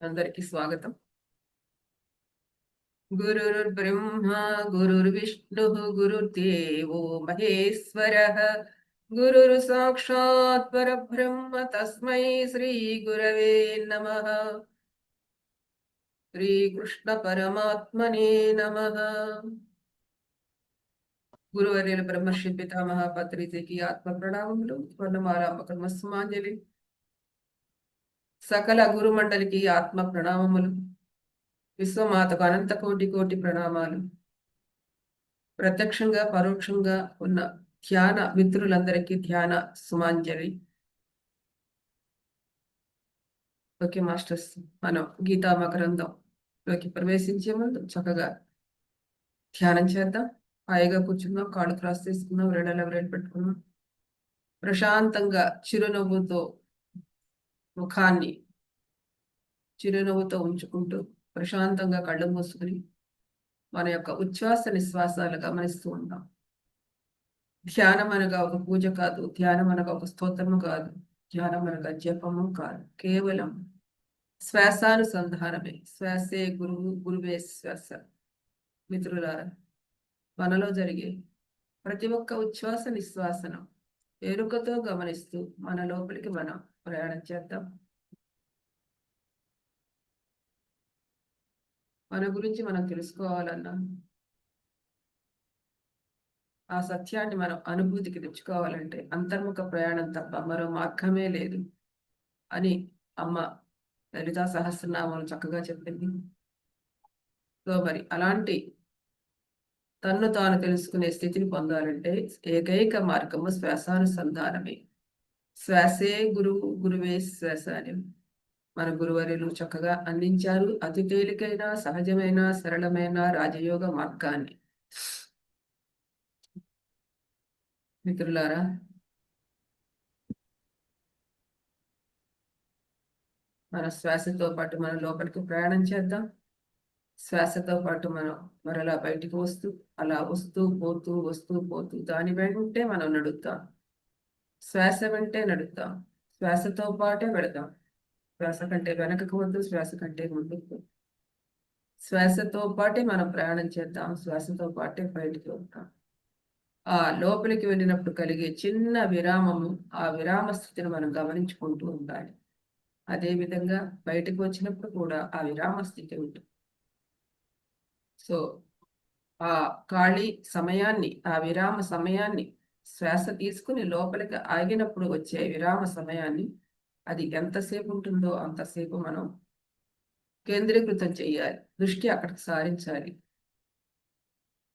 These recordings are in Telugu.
అందరికి స్వాగతం. గురుర్బ్రహ్మ గురుర్విష్ణు గురుర్దేవో మహేశ్వరః గురుర్ సాక్షాత్ పరబ్రహ్మ తస్మై శ్రీ గురవే నమః. శ్రీకృష్ణ పరమాత్మనే నమః. గురువర్యుల బ్రహ్మర్షి పితామహ పత్రిజీకి ఆత్మ ప్రణామములు, వర్ణమాలాంబ కర్మస్మాంజలి. సకల గురుమండలికి ఆత్మ ప్రణామములు. విశ్వమాతకు అనంత కోటి కోటి ప్రణామాలు. ప్రత్యక్షంగా పరోక్షంగా ఉన్న ధ్యాన మిత్రులందరికీ ధ్యాన సుమాంజలి. ఓకే మాస్టర్స్, మనం గీతా మకరందంలోకి ప్రవేశించే ముందు చక్కగా ధ్యానం చేద్దాం. హాయిగా కూర్చుందాం, కాళ్ళు క్రాస్ తీసుకుందాం, వేళ్ళు పెట్టుకుందాం. ప్రశాంతంగా చిరునవ్వుతో ముఖాన్ని చిరునవ్వుతో ఉంచుకుంటూ ప్రశాంతంగా కళ్ళు మూసుకుని మన యొక్క ఉచ్ఛ్వాస నిశ్వాసాలు గమనిస్తూ ఉంటాం. ధ్యానం అనగా ఒక పూజ కాదు, ధ్యానం అనగా ఒక స్తోత్రము కాదు, ధ్యానం అనగా జపము కాదు, కేవలం శ్వాసానుసంధానమే. శ్వాసే గురువు, గురువే శ్వాస. మిత్రులారా, మనలో జరిగే ప్రతి ఒక్క ఉచ్ఛ్వాస నిశ్వాసనం ఎరుకతో గమనిస్తూ మన లోపలికి మనం ప్రయాణం చేద్దాం. మన గురించి మనం తెలుసుకోవాలన్నా, ఆ సత్యాన్ని మనం అనుభూతికి తెచ్చుకోవాలంటే అంతర్ముఖ ప్రయాణం తప్ప మరో మార్గమే లేదు అని అమ్మ లలితా సహస్రనామం చక్కగా చెప్పింది. సో మరి అలాంటి తన్ను తాను తెలుసుకునే స్థితిని పొందాలంటే ఏకైక మార్గము శ్వాసానుసంధానమే. శ్వాసే గురువు, గురువే శ్వాస అని మన గురువర్యులు చక్కగా అందించారు. అతి తేలికైన, సహజమైన, సరళమైన రాజయోగ మార్గాన్ని. మిత్రులారా, మన శ్వాసతో పాటు మన లోపలికి ప్రయాణం చేద్దాం. శ్వాసతో పాటు మనం మరలా బయటికి వస్తూ, అలా వస్తూ పోతూ వస్తూ పోతూ దాని వెంటే మనం నడుద్దాం. శ్వాస వెంటే నడుద్దాం, శ్వాసతో పాటే వెళదాం. శ్వాస కంటే వెనకకు వద్దు, శ్వాస కంటే ముందుకు. శ్వాసతో పాటే మనం ప్రయాణం చేద్దాం, శ్వాసతో పాటే బయటికి వద్దాం. ఆ లోపలికి వెళ్ళినప్పుడు కలిగే చిన్న విరామము, ఆ విరామ స్థితిని మనం గమనించుకుంటూ ఉండాలి. అదేవిధంగా బయటకు వచ్చినప్పుడు కూడా ఆ విరామ స్థితి ఉంటుంది. సో ఆ ఖాళీ సమయాన్ని, ఆ విరామ సమయాన్ని, శ్వాస తీసుకుని లోపలికి ఆగినప్పుడు వచ్చే విరామ సమయాన్ని, అది ఎంతసేపు ఉంటుందో అంతసేపు మనం కేంద్రీకృతం చేయాలి, దృష్టి అక్కడికి సారించాలి.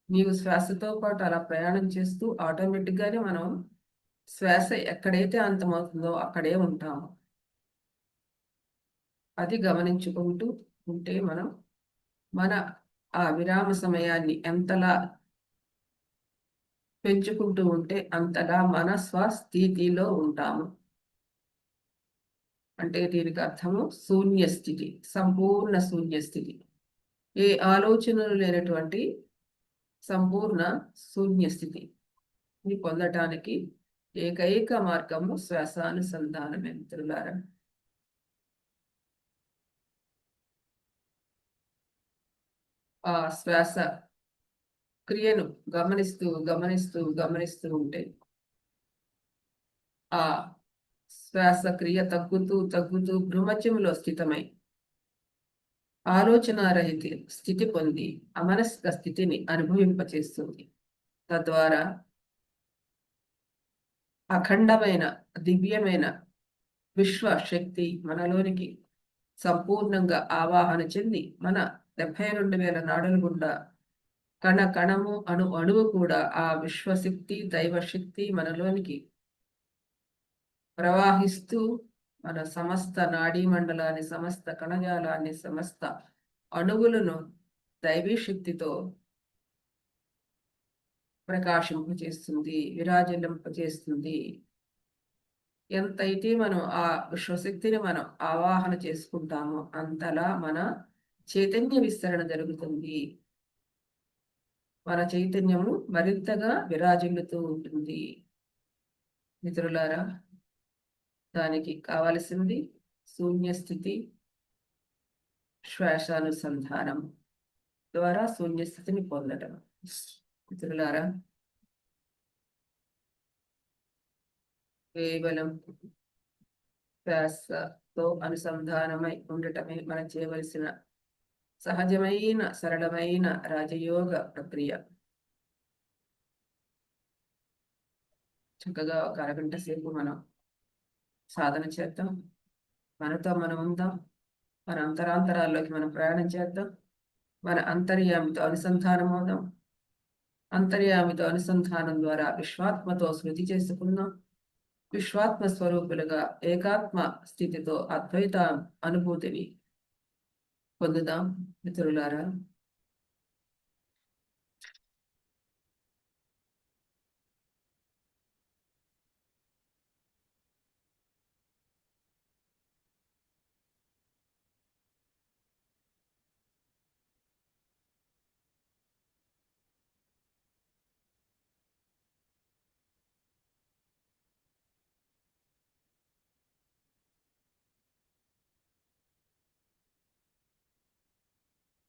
నీవు శ్వాసతో పాటు అలా ప్రయాణం చేస్తూ ఆటోమేటిక్గానే మనం శ్వాస ఎక్కడైతే అంతమవుతుందో అక్కడే ఉంటాము. అది గమనించుకుంటూ ఉంటే మనం మన ఆ విరామ సమయాన్ని ఎంతలా పెంచుకుంటూ ఉంటే అంతలా మన స్వస్థితిలో ఉంటాము. అంటే దీనికి అర్థము శూన్య స్థితి, సంపూర్ణ శూన్య స్థితి. ఏ ఆలోచనలు లేనటువంటి సంపూర్ణ శూన్య స్థితిని పొందటానికి ఏకైక మార్గము శ్వాసానుసంధానమే. మిత్రులారా, ఆ శ్వాస క్రియను గమనిస్తూ గమనిస్తూ గమనిస్తూ ఉంటే ఆ శ్వాస క్రియ తగ్గుతూ తగ్గుతూ భ్రమత్యములో స్థితమై ఆలోచనారహిత స్థితి పొంది అమనస్క స్థితిని అనుభవింపచేస్తుంది. తద్వారా అఖండమైన దివ్యమైన విశ్వ శక్తి మనలోనికి సంపూర్ణంగా ఆవాహన చెంది మన 72,000 నాడుల గుండా కణ కణము, అణు అణువు కూడా ఆ విశ్వశక్తి, దైవశక్తి మనలోనికి ప్రవాహిస్తూ మన సమస్త నాడీ మండలాన్ని, సమస్త కణజాలాన్ని, సమస్త అణువులను దైవీ శక్తితో ప్రకాశింపచేస్తుంది, విరాజిల్లింపచేస్తుంది. ఎంతైతే మనం ఆ విశ్వశక్తిని మనం ఆవాహన చేసుకుంటామో అంతలా మన చైతన్య విస్తరణ జరుగుతుంది. మన చైతన్యము మరింతగా విరాజిల్లుతూ ఉంటుంది. మిత్రులారా, దానికి కావలసింది శూన్య స్థితి, శ్వాసానుసంధానం ద్వారా శూన్యస్థితిని పొందడం. మిత్రులారా, కేవలం శ్వాసతో అనుసంధానమై ఉండటమే మనం చేయవలసిన సహజమైన సరళమైన రాజయోగ ప్రక్రియ. చక్కగా ఒక అరగంట సేపు మనం సాధన చేద్దాం. మనతో మనం ఉందాం. మన అంతరాంతరాల్లోకి మనం ప్రయాణం చేద్దాం. మన అంతర్యామితో అనుసంధానం అవుదాం. అంతర్యామితో అనుసంధానం ద్వారా విశ్వాత్మతో శృతి చేసుకుందాం. విశ్వాత్మ స్వరూపులుగా ఏకాత్మ స్థితితో అద్వైత అనుభూతిని పొందుదాం. మిత్రులారా,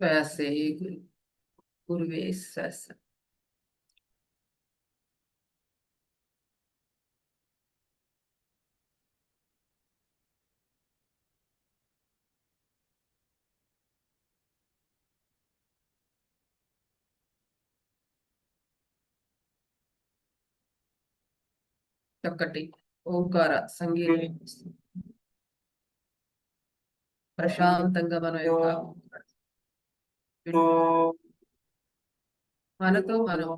శ్వాసే గురువే శ్వాస. చక్కటి ఓంకార సంగీతం ప్రశాంతంగా మన యొక్క మనతో మనం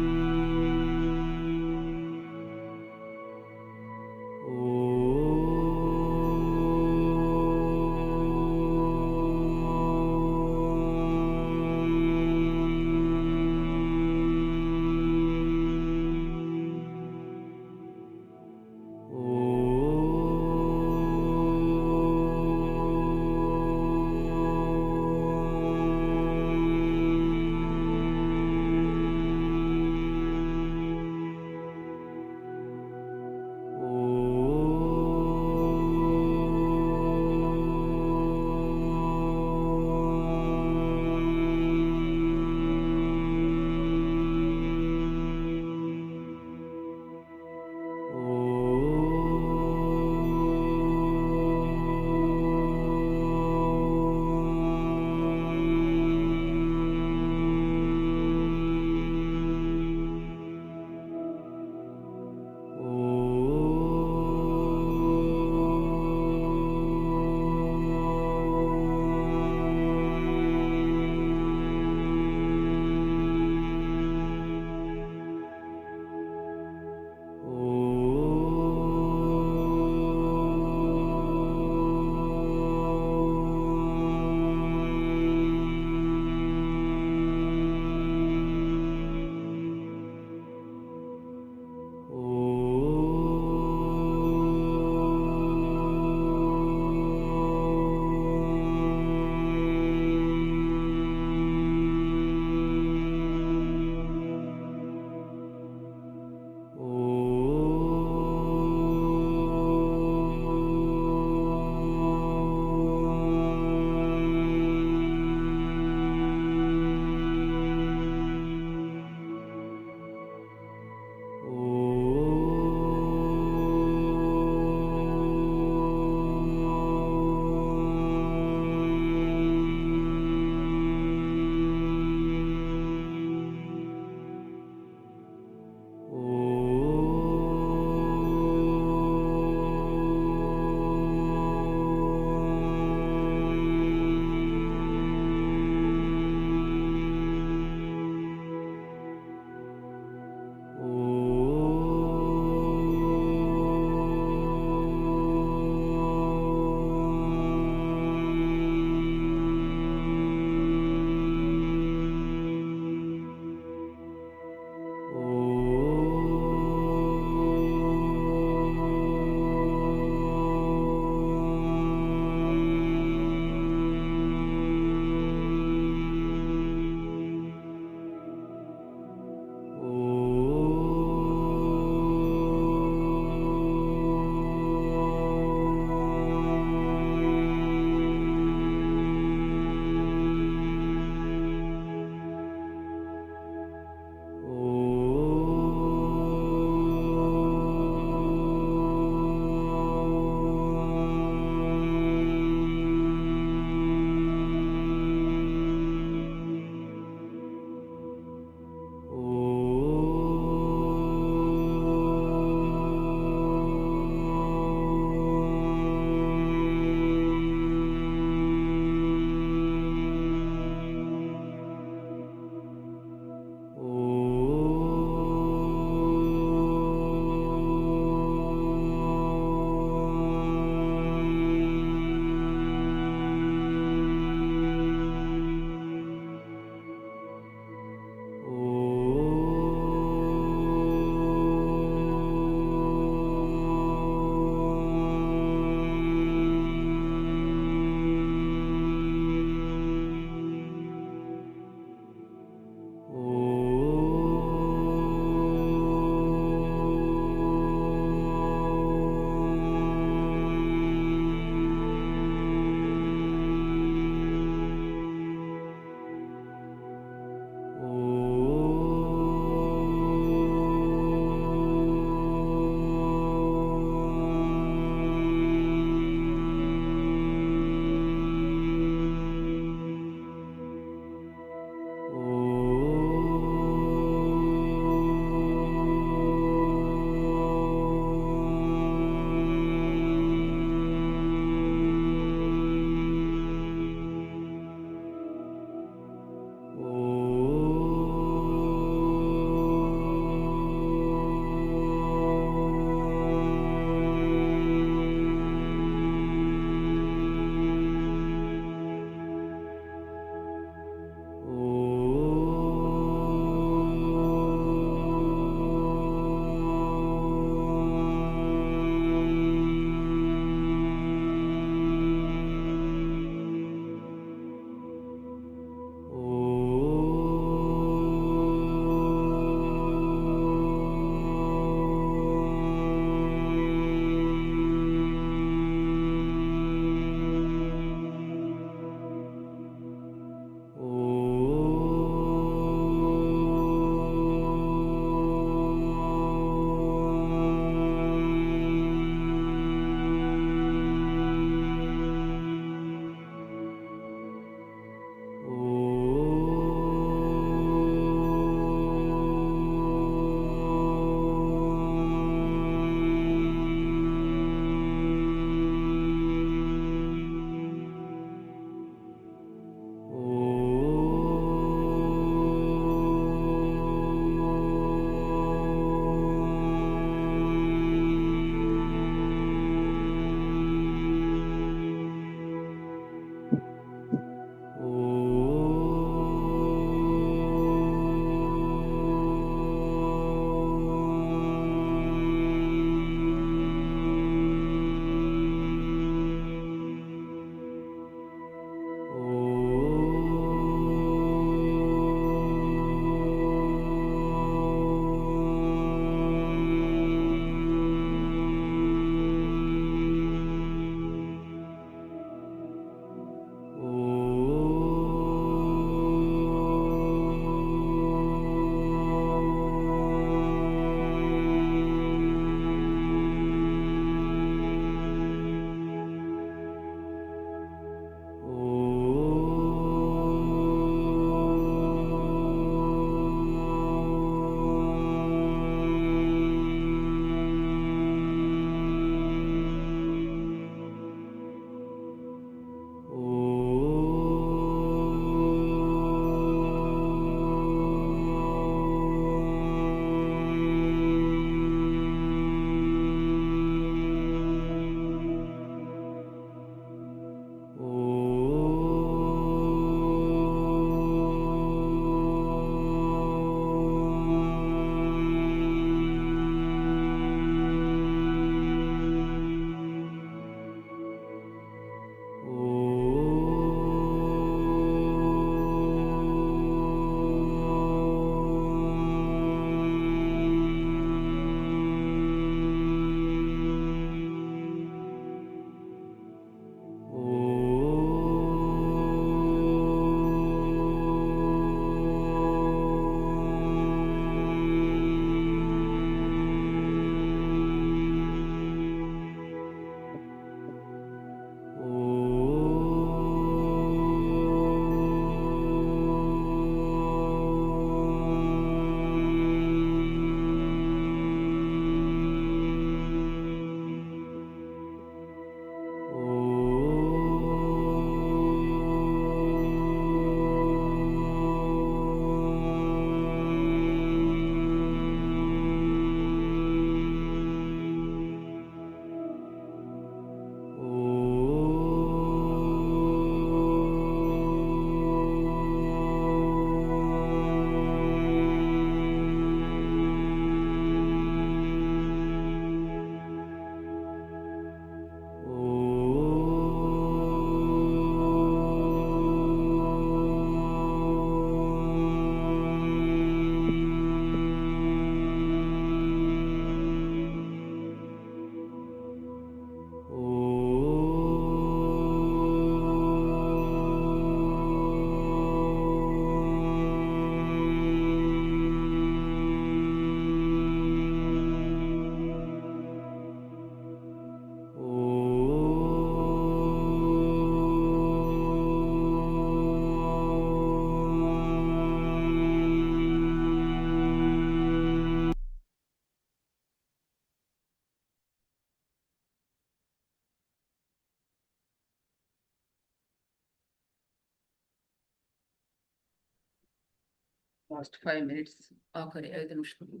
లాస్ట్ 5 minutes, ఆఖరి 5 నిమిషాలు.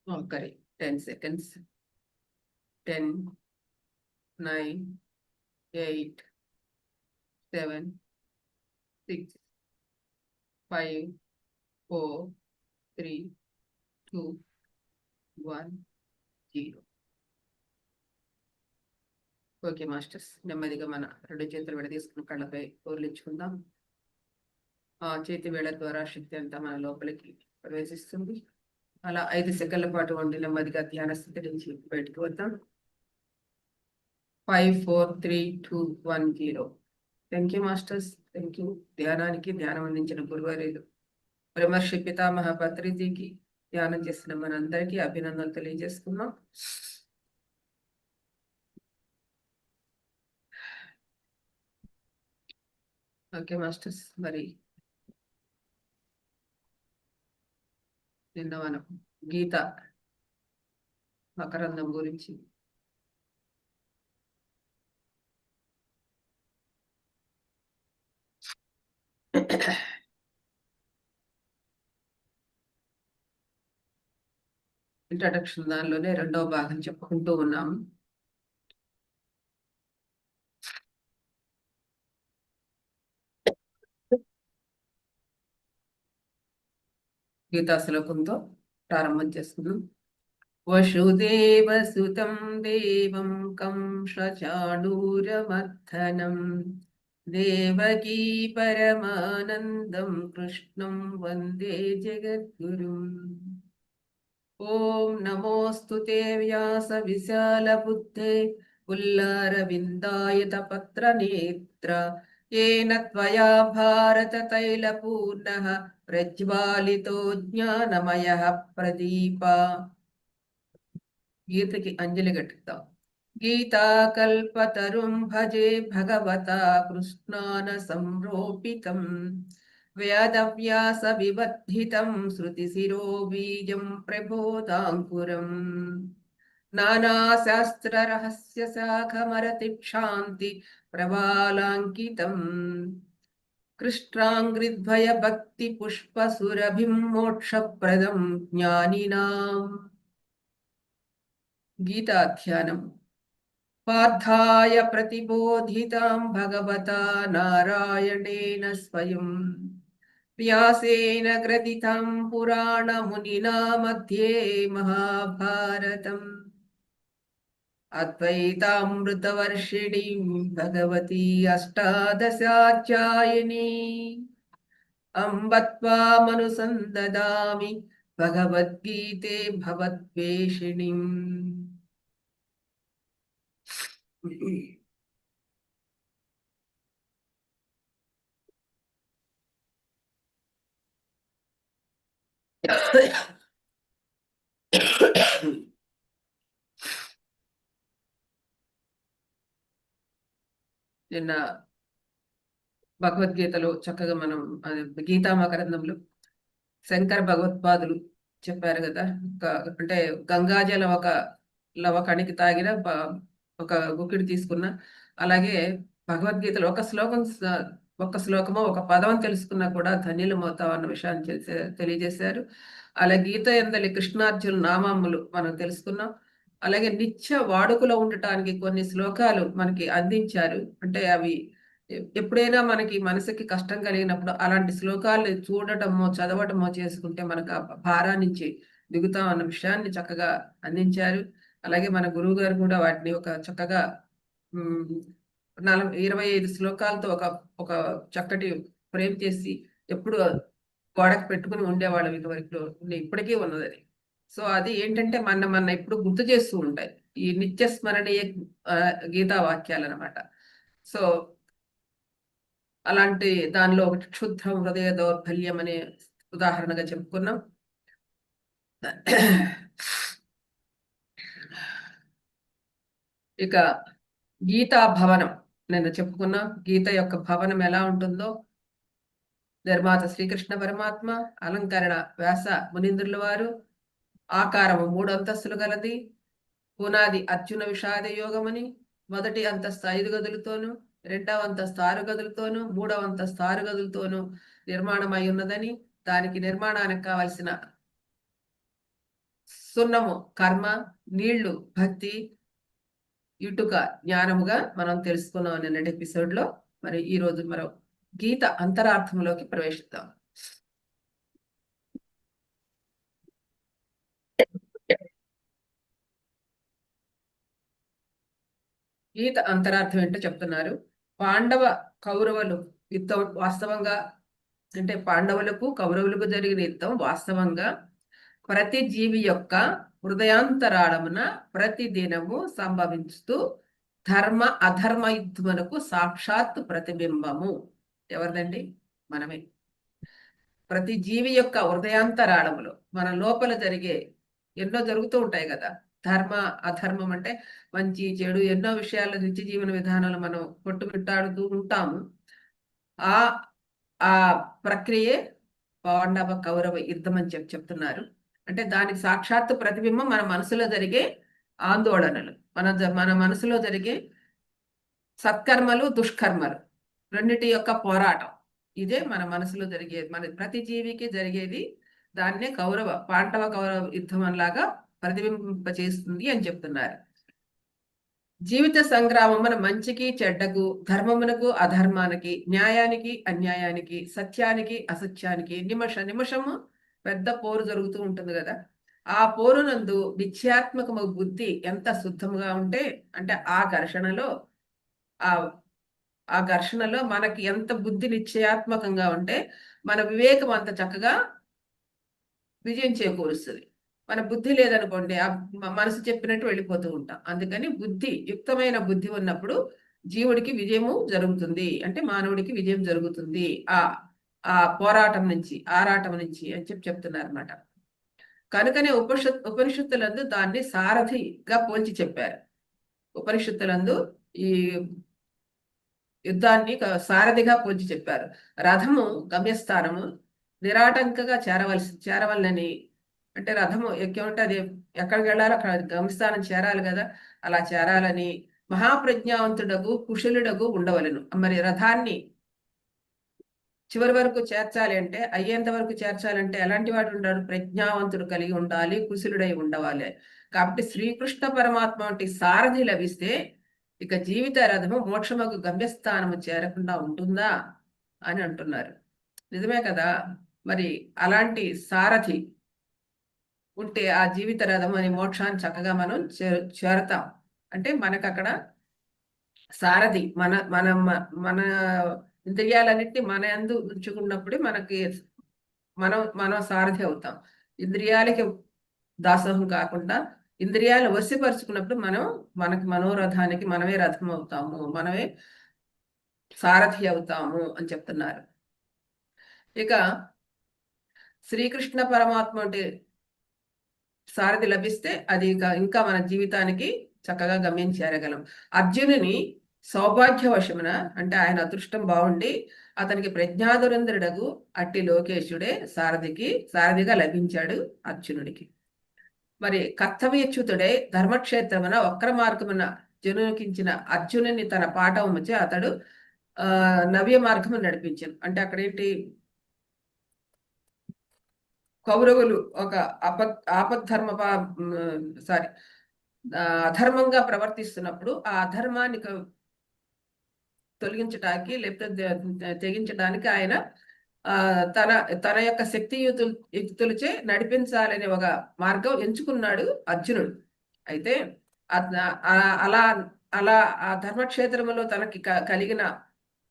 ఆఖరి 10 seconds. 10, 9, 8, 7, 6, 5, 4, 3, 2, 1, 0. ఓకే మాస్టర్స్, నెమ్మదిగా మన 2 చేతులు విడదీసుకుని కళ్ళపై ఓర్లించుకుందాం. ఆ చేతి వేళ్ల ద్వారా శక్తి అంతా మన లోపలికి ప్రవేశిస్తుంది. అలా 5 సెకండ్ల పాటు ఉండి నెమ్మదిగా ధ్యాన స్థితి నుంచి బయటకు వద్దాం. 5, 4, 3, 2, 1, 0. Thank you masters, thank you. ధ్యానం అందించిన గురువారేలు బ్రహ్మర్షి పితామహ పత్రిజీకి, ధ్యానం చేసిన మనందరికీ అభినందనలు తెలియజేస్తున్నాం. ఓకే మాస్టర్స్, మరి నిన్న మనం గీత మకరందం గురించి ఇంట్రడక్షన్ దానిలోనే రెండవ భాగం చెప్పుకుంటూ ఉన్నాము. గీతా శ్లోకంతో ప్రారంభం చేసుకున్నాం. వసుదేవసుతం దేవం కంసచాణూరమర్దనం దేవకీ పరమానందం కృష్ణం వందే జగద్గురుం. ఓం నమోऽस्तु ते వ్యాస విశాలబుద్ధే పుల్లారవిందాయతపత్రనేత్ర येन त्वया भारततैलपूर्णः प्रज्वालितो ज्ञानमयः प्रदीप. గీతకి అంజలి ఘటిద్దాం. గీతా కల్పతరుం భజే భగవతా కృష్ణాన సంరోపితం వేదవ్యాస వివర్ధితం శృతిశిరో బీజం ప్రబోధాంకురం నానాశాస్త్ర రహస్య శాఖమరతిక్షాంతి ప్రవాలాంకితం కృష్ణాంగ్రిద్వయ భక్తి పుష్పసురభిం మోక్షప్రదం జ్ఞానినాం. గీతాధ్యానం. పార్థాయ ప్రతిబోధితాం భగవతా నారాయణేన స్వయం వ్యాసేన గ్రథితాం పురాణమునినా మధ్యే మహాభారతం అద్వైతామృతవర్షిణీం భగవతీ అష్టాదశాధ్యాయినీ అంబ త్వామనుసందదామి భగవద్గీతే భవద్వేషిణీం. నిన్న భగవద్గీతలో చక్కగా మనం గీతా మకరందంలో శంకర భగవత్పాదులు చెప్పారు కదా, అంటే గంగాజలం ఒక లవకణికి తాగిన ఒక గుక్కిడి తీసుకున్న, అలాగే భగవద్గీతలో ఒక శ్లోకమో ఒక పదం తెలుసుకున్నా కూడా ధన్యులమవుతాం అన్న విషయాన్ని తెలియజేశారు. అలాగే గీత ఎందలి కృష్ణార్జున నామములు మనం తెలుసుకున్నాం. అలాగే నిత్య వాడుకలో ఉండటానికి కొన్ని శ్లోకాలు మనకి అందించారు. అంటే అవి ఎప్పుడైనా మనకి మనసుకి కష్టం కలిగినప్పుడు అలాంటి శ్లోకాలు చూడటమో చదవటమో చేసుకుంటే మనకు ఆ భారా నుంచి దిగుతాం అన్న విషయాన్ని చక్కగా అందించారు. అలాగే మన గురువు గారు కూడా వాటిని ఒక చక్కగా 25 శ్లోకాలతో ఒక చక్కటి ఫ్రేమ్ చేసి ఎప్పుడు గోడకు పెట్టుకుని ఉండేవాళ్ళం ఇదివరకు, ఇప్పటికీ ఉన్నది అది. సో అది ఏంటంటే మన ఎప్పుడు గుర్తు చేస్తూ ఉంటాయి ఈ నిత్య స్మరణీయ గీతా వాక్యాలు అనమాట. సో అలాంటి దానిలో ఒకటి క్షుద్రం హృదయ దౌర్బల్యం అనే ఉదాహరణగా చెప్పుకున్నాం. ఇక గీతా భవనం నేను చెప్పుకున్నా. గీత యొక్క భవనం ఎలా ఉంటుందో, నిర్మాత శ్రీకృష్ణ పరమాత్మ, అలంకరణ వ్యాస మునీంద్రుల వారు, ఆకారము 3 అంతస్తులు గలది, పునాది అర్జున విషాద యోగమని, మొదటి అంతస్తు 5 గదులతోనూ, 2వ అంతస్తు 6 గదులతోనూ, 3వ అంతస్తు 6 గదులతోనూ నిర్మాణమై ఉన్నదని, దానికి నిర్మాణానికి కావలసిన సున్నము కర్మ, నీళ్లు భక్తి, ఇటుక జ్ఞానముగా మనం తెలుసుకున్నాం నిన్నటి ఎపిసోడ్ లో. మరి ఈ రోజు మనం గీత అంతరార్థంలోకి ప్రవేశిద్దాం. గీత అంతరార్థం ఏంటో చెప్తున్నారు. పాండవ కౌరవులు యుద్ధం వాస్తవంగా, అంటే పాండవులకు కౌరవులకు జరిగిన యుద్ధం వాస్తవంగా ప్రతి జీవి యొక్క హృదయాంతరాళమున ప్రతి దినము సంభవిస్తూ ధర్మ అధర్మ యుద్ధమునకు సాక్షాత్ ప్రతిబింబము. ఎవరిదండి? మనమే. ప్రతి జీవి యొక్క హృదయాంతరాళములో మన లోపల జరిగే ఎన్నో జరుగుతూ ఉంటాయి కదా, ధర్మ అధర్మం అంటే మంచి చెడు ఎన్నో విషయాల్లో నిత్య జీవన విధానాలు మనం కొట్టుమిట్టాడుతూ ఉంటాము. ఆ ఆ ప్రక్రియే పాండవ కౌరవ యుద్ధం అని చెప్తున్నారు. అంటే దానికి సాక్షాత్తు ప్రతిబింబం మన మనసులో జరిగే ఆందోళనలు, మన మనసులో జరిగే సత్కర్మలు దుష్కర్మలు రెండిటి యొక్క పోరాటం. ఇదే మన మనసులో జరిగేది, మన ప్రతి జీవికి జరిగేది. దాన్నే పాండవ కౌరవ యుద్ధం లాగా ప్రతిబింబింపచేస్తుంది అని చెప్తున్నారు. జీవిత సంగ్రామమున మంచికి చెడ్డకు, ధర్మమునకు అధర్మానికి, న్యాయానికి అన్యాయానికి, సత్యానికి అసత్యానికి నిమిష నిమిషము పెద్ద పోరు జరుగుతూ ఉంటుంది కదా. ఆ పోరునందు నిత్యాత్మకము బుద్ధి ఎంత శుద్ధముగా ఉంటే, అంటే ఆ ఆ ఘర్షణలో మనకి ఎంత బుద్ధి నిశ్చయాత్మకంగా ఉంటే మన వివేకం అంత చక్కగా విజయం చేకూరుస్తుంది. మన బుద్ధి లేదనుకోండి, ఆ మనసు చెప్పినట్టు వెళ్ళిపోతూ ఉంటాం. అందుకని యుక్తమైన బుద్ధి ఉన్నప్పుడు జీవుడికి విజయము జరుగుతుంది, అంటే మానవుడికి విజయం జరుగుతుంది ఆ ఆ పోరాటం నుంచి, ఆరాటం నుంచి అని చెప్తున్నారు అనమాట. కనుకనే ఉపనిషత్తులందు దాన్ని సారథిగా పోల్చి చెప్పారు. ఉపనిషత్తులందు ఈ యుద్ధాన్ని సారథిగా పోల్చి చెప్పారు. రథము గమ్యస్థానము నిరాటంకగా చేరవలనని, అంటే రథము ఎక్కి అది ఎక్కడికి వెళ్ళాలో అక్కడ గమ్యస్థానం చేరాలి కదా, అలా చేరాలని మహాప్రజ్ఞావంతుడగు కుశలుడగు ఉండవలను. మరి రథాన్ని చివరి వరకు చేర్చాలి అంటే, అయ్యేంత వరకు చేర్చాలంటే ఎలాంటి వాడు ఉండాలి? ప్రజ్ఞావంతుడు కలిగి ఉండాలి, కుశలుడై ఉండవాలి. కాబట్టి శ్రీకృష్ణ పరమాత్మ వంటి సారథి లభిస్తే ఇక జీవిత రథము మోక్షముకు గమ్యస్థానము చేరకుండా ఉంటుందా అని అంటున్నారు. నిజమే కదా. మరి అలాంటి సారథి ఉంటే ఆ జీవిత రథం అని మోక్షాన్ని చక్కగా మనం చేరతాం. అంటే మనకు అక్కడ సారథి మన మన మన ఇంద్రియాలన్నింటినీ మన యందు ఉంచుకున్నప్పుడే మనం సారథి అవుతాం. ఇంద్రియాలకి దాసోహం కాకుండా ఇంద్రియాలు వశపరుచుకున్నప్పుడు మనకి మనోరథానికి మనమే రథం అవుతాము, మనమే సారథి అవుతాము అని చెప్తున్నారు. ఇక శ్రీకృష్ణ పరమాత్మ అంటే సారథి లభిస్తే అది ఇంకా మన జీవితానికి చక్కగా గమ్యం చేరగలం. అర్జునుని సౌభాగ్యవశమున, అంటే ఆయన అదృష్టం బాగుండి అతనికి ప్రజ్ఞాధురంధ్రుడగు అట్టి లోకేశుడే సారథిగా లభించాడు అర్జునుడికి. మరి కర్తవ్యచ్యుతుడే ధర్మక్షేత్రమున వక్ర మార్గమున జనుకించిన అర్జునుని తన పాఠముచే అతడు నవ్య మార్గము నడిపించాను. అంటే అక్కడ ఏంటి, కౌరవులు ఒక ఆపద్ధర్మ సారీ అధర్మంగా ప్రవర్తిస్తున్నప్పుడు ఆ అధర్మాన్ని తొలగించడానికి లేకపోతే తెగించడానికి ఆయన తన తన యొక్క యుక్తులచే నడిపించాలనే ఒక మార్గం ఎంచుకున్నాడు అర్జునుడు. అయితే అలా అలా ఆ ధర్మక్షేత్రంలో తనకి కలిగిన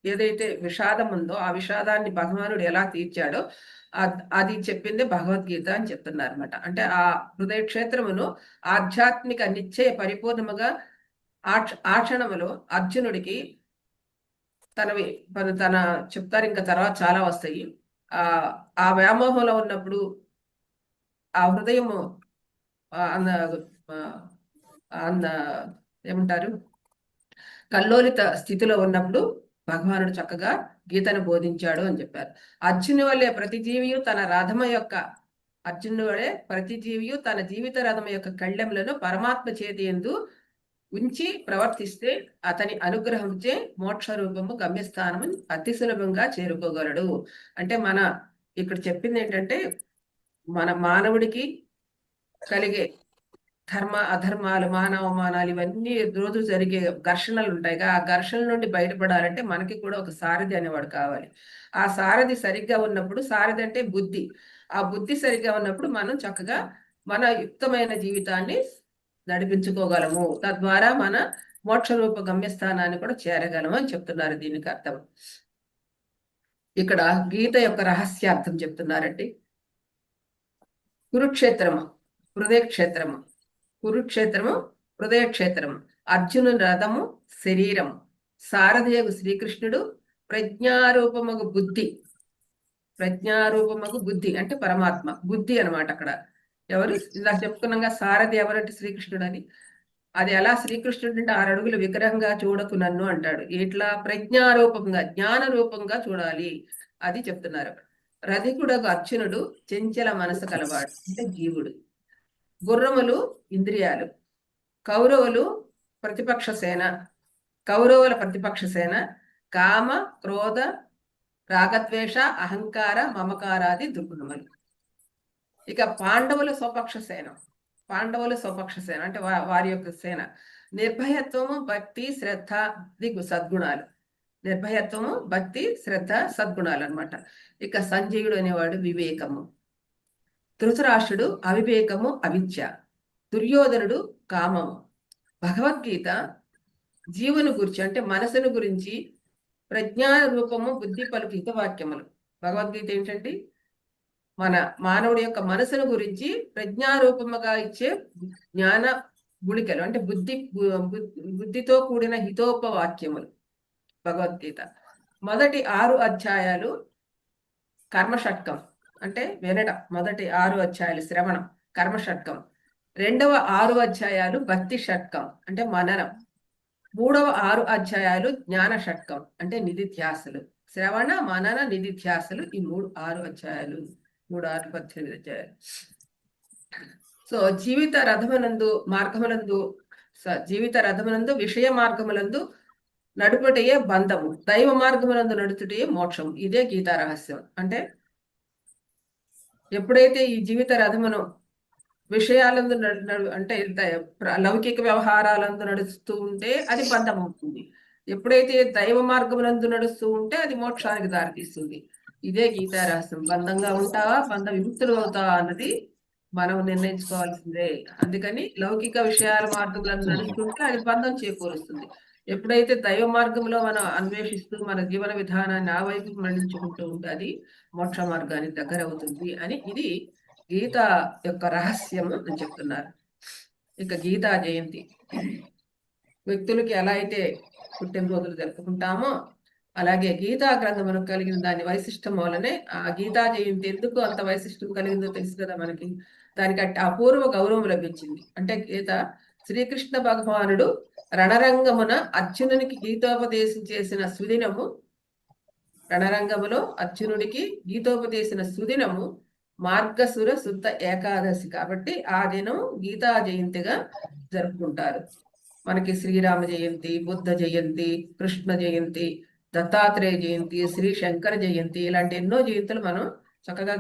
ఏదైతే విషాదం ఉందో ఆ విషాదాన్ని భగవానుడు ఎలా తీర్చాడో అది చెప్పింది భగవద్గీత అని చెప్తున్నారు అనమాట. అంటే ఆ హృదయ క్షేత్రమును ఆధ్యాత్మిక నిశ్చయ పరిపూర్ణముగా ఆ క్షణములో అర్జునుడికి తన చెప్తారు, ఇంకా తర్వాత చాలా వస్తాయి. ఆ వ్యామోహంలో ఉన్నప్పుడు ఆ హృదయము అంద ఏమంటారు, కల్లోలిత స్థితిలో ఉన్నప్పుడు భగవానుడు చక్కగా గీతను బోధించాడు అని చెప్పారు. అర్జునుడి వల్లే ప్రతి జీవియు తన జీవిత రథం యొక్క కళ్లెంలను పరమాత్మ చేతి యందు ఉంచి ప్రవర్తిస్తే అతని అనుగ్రహంచే మోక్ష రూపము గమ్యస్థానము అతి సులభంగా చేరుకోగలడు. అంటే ఇక్కడ చెప్పింది ఏంటంటే, మన మానవుడికి కలిగే ధర్మ అధర్మాలు, మానవమానాలు, ఇవన్నీ రోజు జరిగే ఘర్షణలు ఉంటాయిగా. ఆ ఘర్షణ నుండి బయటపడాలంటే మనకి కూడా ఒక సారథి అనేవాడు కావాలి. ఆ సారథి సరిగ్గా ఉన్నప్పుడు, సారథి అంటే బుద్ధి, ఆ బుద్ధి సరిగ్గా ఉన్నప్పుడు మనం చక్కగా మన యుక్తమైన జీవితాన్ని నడిపించుకోగలము. తద్వారా మన మోక్ష రూప గమ్యస్థానాన్ని కూడా చేరగలము అని చెప్తున్నారు. దీనికి అర్థం ఇక్కడ గీత యొక్క రహస్యార్థం చెప్తున్నారండి. కురుక్షేత్రము హృదయక్షేత్రము, కురుక్షేత్రము హృదయక్షేత్రము, అర్జునుని రథము శరీరము, సారథియగు శ్రీకృష్ణుడు, ప్రజ్ఞారూపమగు బుద్ధి అంటే పరమాత్మ బుద్ధి అనమాట. అక్కడ ఎవరు ఇలా చెప్పుకున్నాగా, సారథి ఎవరంటే శ్రీకృష్ణుడు అని. అది ఎలా శ్రీకృష్ణుడు అంటే 6 అడుగుల విగ్రహంగా చూడకు నన్ను అంటాడు. ఇట్లా ప్రజ్ఞారూపంగా, జ్ఞాన రూపంగా చూడాలి, అది చెప్తున్నారు. రధికుడకు అర్జునుడు చెంచల మనసు కలవాడు, అంటే జీవుడు. గుర్రములు ఇంద్రియాలు, కౌరవుల ప్రతిపక్ష సేన కామ క్రోధ రాగద్వేష అహంకార మమకారాది దుర్గుణములు. ఇక పాండవుల స్వపక్ష సేన, పాండవులు స్వపక్ష సేన అంటే వారి యొక్క సేన. నిర్భయత్వము, భక్తి, శ్రద్ధ, సద్గుణాలు. నిర్భయత్వము, భక్తి, శ్రద్ధ, సద్గుణాలు అనమాట. ఇక సంజయుడు అనేవాడు వివేకము. ధృతరాష్ట్రుడు అవివేకము, అవిద్య. దుర్యోధనుడు కామము. భగవద్గీత జీవుని గురించి అంటే మనసును గురించి ప్రజ్ఞాన రూపము, బుద్ధి పలుకు హితవాక్యములు. భగవద్గీత ఏంటంటే మన మానవుడి యొక్క మనసును గురించి ప్రజ్ఞారూపముగా ఇచ్చే జ్ఞాన గుళికలు అంటే బుద్ధితో కూడిన హితోపవాక్యములు భగవద్గీత. మొదటి 6 అధ్యాయాలు కర్మషట్కం అంటే వినడం. మొదటి 6 అధ్యాయాలు శ్రవణం, కర్మషట్కం. రెండవ 6 అధ్యాయాలు భక్తి షట్కం అంటే మననం. మూడవ 6 అధ్యాయాలు జ్ఞాన షట్కం అంటే నిధిధ్యాసలు. శ్రవణ, మనన, నిధిధ్యాసలు ఈ 6 అధ్యాయాలు. 3, 6, 18 అధ్యాయాలు. సో జీవిత రథమునందు విషయ మార్గములందు నడుపుటయే బంధము, దైవ మార్గములందు నడుచుటయే మోక్షం. ఇదే గీతా రహస్యం. అంటే ఎప్పుడైతే ఈ జీవిత రథమును విషయాలందు అంటే లౌకిక వ్యవహారాలందు నడుస్తూ ఉంటే అది బంధం అవుతుంది. ఎప్పుడైతే దైవ మార్గమునందు నడుస్తూ ఉంటే అది మోక్షానికి దారితీస్తుంది. ఇదే గీతా రహస్యం. బంధంగా ఉంటావా, బంధ విముక్తులు అవుతావా అన్నది మనం నిర్ణయించుకోవాల్సిందే. అందుకని లౌకిక విషయాల మార్గంలో నడుస్తుంటే అది బంధం చేకూరుస్తుంది. ఎప్పుడైతే దైవ మార్గంలో మనం అన్వేషిస్తూ మన జీవన విధానాన్ని ఆ వైపు మళ్లించుకుంటూ ఉంటే అది మోక్ష మార్గానికి దగ్గర అవుతుంది అని ఇది గీత యొక్క రహస్యము అని చెప్తున్నారు. ఇక గీతా జయంతి వ్యక్తులకి ఎలా అయితే పుట్టినరోజులు జరుపుకుంటామో అలాగే గీతా గ్రంథమును కలిగిన దాని వైశిష్టం వలనే ఆ గీతా జయంతి ఎందుకు అంత వైశిష్టం కలిగిందో తెలుసు కదా మనకి. దానికి అపూర్వ గౌరవం లభించింది. అంటే గీత శ్రీకృష్ణ భగవానుడు రణరంగమున అర్జునునికి గీతోపదేశం చేసిన సుదినము, రణరంగములో అర్జునుడికి గీతోపదేశిన సుదినము మార్గశుర శుద్ధ ఏకాదశి కాబట్టి ఆ దినం గీతా జయంతిగా జరుపుకుంటారు. మనకి శ్రీరామ జయంతి, బుద్ధ జయంతి, కృష్ణ జయంతి, దత్తాత్రేయ జయంతి, శ్రీ శంకర జయంతి ఇలాంటి ఎన్నో జయంతులు మనం చక్కగా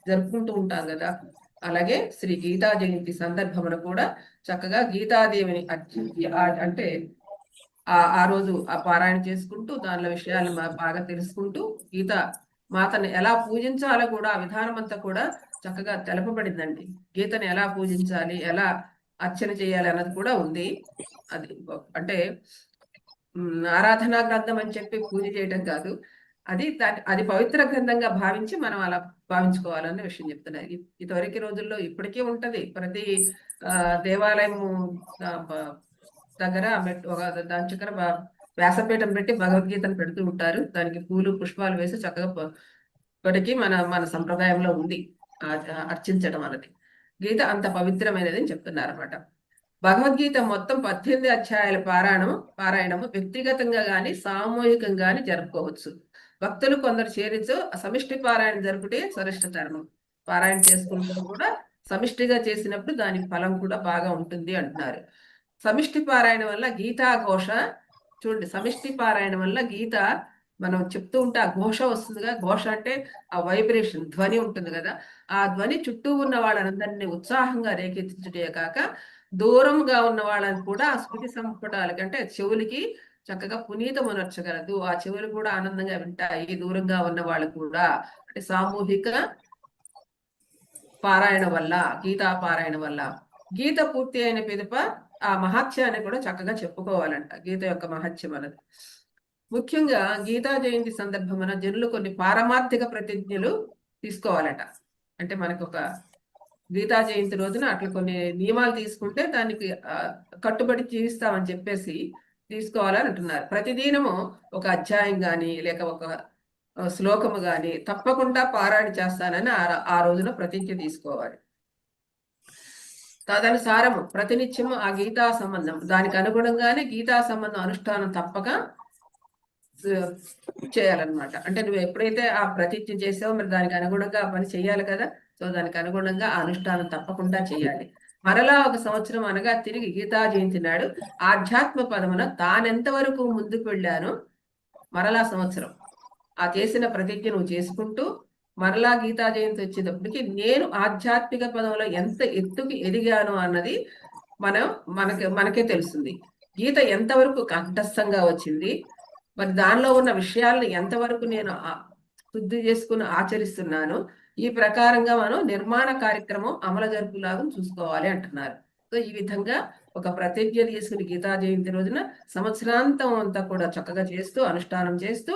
జరుపుకుంటూ ఉంటాం కదా. అలాగే శ్రీ గీతా జయంతి సందర్భమున కూడా చక్కగా గీతాదేవిని అంటే ఆ రోజు ఆ పారాయణ చేసుకుంటూ దానిలో విషయాలు బాగా తెలుసుకుంటూ గీత మాతను ఎలా పూజించాలో కూడా ఆ విధానం అంతా కూడా చక్కగా తెలపబడిందండి. గీతను ఎలా పూజించాలి, ఎలా అర్చన చేయాలి అన్నది కూడా ఉంది. అది అంటే ఆరాధనా గ్రంథం అని చెప్పి పూజ చేయడం కాదు, అది పవిత్ర గ్రంథంగా భావించి మనం అలా భావించుకోవాలనే విషయం చెప్తున్నారు. ఇదివరకు రోజుల్లో ఇప్పటికీ ఉంటది. ప్రతి దేవాలయము దగ్గర దాని చక్కర వ్యాసపీఠం పెట్టి భగవద్గీతను పెడుతూ ఉంటారు. దానికి పూలు పుష్పాలు వేసి చక్కగా ఇప్పటికీ మన సంప్రదాయంలో ఉంది అర్చించడం అన్నది. గీత అంత పవిత్రమైనది అని చెప్తున్నారు అనమాట. భగవద్గీత మొత్తం 18 అధ్యాయాల పారాయణము వ్యక్తిగతంగా గాని సామూహికంగా గాని జరుపుకోవచ్చు. భక్తులు కొందరు చేరిచు సమిష్టి పారాయణ జరుపుటే సరిష్ట ధర్మం. పారాయణ చేసుకుంటూ కూడా సమిష్టిగా చేసినప్పుడు దాని ఫలం కూడా బాగా ఉంటుంది అంటున్నారు. సమిష్టి పారాయణ వల్ల గీతా ఘోష చూడండి. సమిష్టి పారాయణ వల్ల గీత మనం చెప్తూ ఉంటే ఆ ఘోష వస్తుందిగా. ఘోష అంటే ఆ వైబ్రేషన్, ధ్వని ఉంటుంది కదా. ఆ ధ్వని చుట్టూ ఉన్న వాళ్ళందరినీ ఉత్సాహంగా రేకెత్తించటే కాక దూరంగా ఉన్న వాళ్ళని కూడా ఆ స్మృతి సంపుటాలకి అంటే చెవులకి చక్కగా పునీతమునర్చగలదు. ఆ చెవులు కూడా ఆనందంగా వింటాయి దూరంగా ఉన్న వాళ్ళు కూడా. అంటే సామూహిక పారాయణ వల్ల, గీతా పారాయణ వల్ల గీత పూర్తి అయిన పిదప ఆ మహత్యాన్ని కూడా చక్కగా చెప్పుకోవాలంట. గీత యొక్క మహత్యం అన్నది. ముఖ్యంగా గీతా జయంతి సందర్భమున జనులు కొన్ని పారమార్థిక ప్రతిజ్ఞలు తీసుకోవాలట. అంటే మనకు ఒక గీతా జయంతి రోజున అట్లా కొన్ని నియమాలు తీసుకుంటే దానికి కట్టుబడి జీవిస్తామని చెప్పేసి తీసుకోవాలని అంటున్నారు. ప్రతిదినము ఒక అధ్యాయం గాని లేక ఒక శ్లోకము గాని తప్పకుండా పారాయణ చేస్తానని ఆ రోజున ప్రతిజ్ఞ తీసుకోవాలి. తదనుసారము ప్రతినిత్యము ఆ గీతా సంబంధం దానికి అనుగుణంగానే గీతా సంబంధం అనుష్ఠానం తప్పక చేయాలన్నమాట. అంటే నువ్వు ఎప్పుడైతే ఆ ప్రతిజ్ఞ చేసావో మరి దానికి అనుగుణంగా ఆ పని చేయాలి కదా. సో దానికి అనుగుణంగా ఆ అనుష్ఠానం తప్పకుండా చేయాలి. మరలా ఒక సంవత్సరం అనగా తిరిగి గీతా జయంతి నాడు ఆధ్యాత్మ పదమున తానెంత వరకు ముందుకు వెళ్ళాను మరలా సంవత్సరం ఆ చేసిన ప్రతిజ్ఞ నువ్వు చేసుకుంటూ మరలా గీతా జయంతి వచ్చేటప్పటికి నేను ఆధ్యాత్మిక పదంలో ఎంత ఎత్తుకి ఎదిగాను అన్నది మనం మనకే తెలుస్తుంది. గీత ఎంతవరకు కంఠస్థంగా వచ్చింది, మరి దానిలో ఉన్న విషయాలను ఎంతవరకు నేను శుద్ధి చేసుకుని ఆచరిస్తున్నాను, ఈ ప్రకారంగా మనం నిర్మాణ కార్యక్రమం అమలు జరుపులాగా చూసుకోవాలి అంటున్నారు. సో ఈ విధంగా ఒక ప్రతిజ్ఞ తీసుకుని గీతా జయంతి రోజున సంవత్సరాంతం అంతా కూడా చక్కగా చేస్తూ అనుష్ఠానం చేస్తూ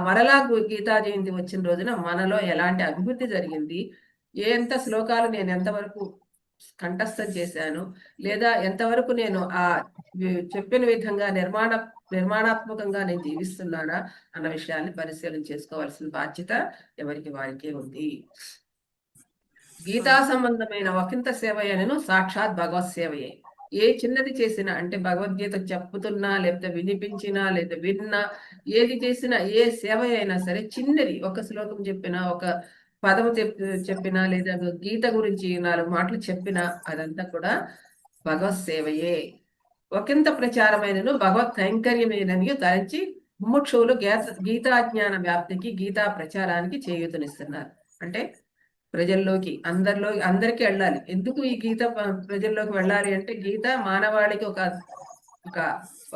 మరలా గీతా జయంతి వచ్చిన రోజున మనలో ఎలాంటి అభివృద్ధి జరిగింది, ఎంత శ్లోకాలు నేను ఎంతవరకు కంఠస్థం చేశాను, లేదా ఎంతవరకు నేను చెప్పిన విధంగా నిర్మాణాత్మకంగా నేను జీవిస్తున్నానా అన్న విషయాన్ని పరిశీలన చేసుకోవాల్సిన బాధ్యత ఎవరికి వారికే ఉంది. గీతా సంబంధమైన ఒకంత సేవయనను సాక్షాత్ భగవత్ సేవయే. ఏ చిన్నది చేసినా, అంటే భగవద్గీత చెప్పుతున్నా, లేకపోతే వినిపించినా, లేదా విన్నా, ఏది చేసినా, ఏ సేవ అయినా సరే చిన్నది, ఒక శ్లోకం చెప్పినా, ఒక పదము చెప్పినా, లేదా గీత గురించి 4 మాటలు చెప్పినా, అదంతా కూడా భగవత్ సేవయే. ఒకంత ప్రచారమైనను భగవత్ కైంకర్యమైనని తరించి ముముక్షువులు గీతాజ్ఞాన వ్యాప్తికి, గీతా ప్రచారానికి చేయూతనిస్తున్నారు. అంటే ప్రజల్లోకి అందరికీ వెళ్ళాలి. ఎందుకు ఈ గీత ప్రజల్లోకి వెళ్ళాలి అంటే, గీత మానవాళికి ఒక ఒక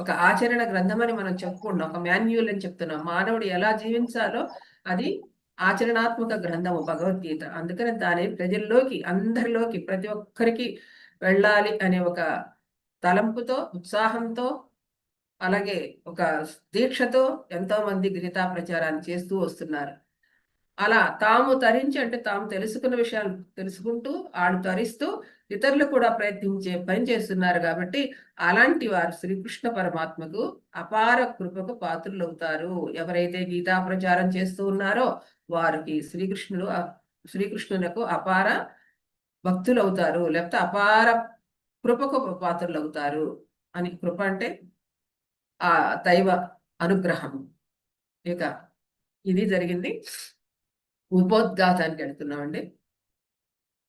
ఒక ఆచరణ గ్రంథం అని మనం చెప్పుకుంటాం, ఒక మాన్యువల్ అని చెప్తున్నాం. మానవుడు ఎలా జీవించాలో అది ఆచరణాత్మక గ్రంథము భగవద్గీత. అందుకని దాని ప్రజల్లోకి, అందరిలోకి, ప్రతి ఒక్కరికి వెళ్ళాలి అనే ఒక తలంపుతో, ఉత్సాహంతో, అలాగే ఒక దీక్షతో ఎంతో మంది గీతా ప్రచారాన్ని చేస్తూ వస్తున్నారు. అలా తాము తరించి, అంటే తాము తెలుసుకున్న విషయాలు తెలుసుకుంటూ వాళ్ళు తరిస్తూ ఇతరులు కూడా ప్రయత్నించే పని చేస్తున్నారు. కాబట్టి అలాంటి వారు శ్రీకృష్ణ పరమాత్మకు అపార కృపకు పాత్రులవుతారు. ఎవరైతే గీతా ప్రచారం చేస్తూ ఉన్నారో వారికి శ్రీకృష్ణులకు అపార భక్తులు అవుతారు, లేకపోతే అపార కృపకు పాత్రలు అవుతారు అని. కృప అంటే ఆ దైవ అనుగ్రహం. ఇక ఇది జరిగింది. ఉపోద్ఘాతానికి వెళ్తున్నామండి.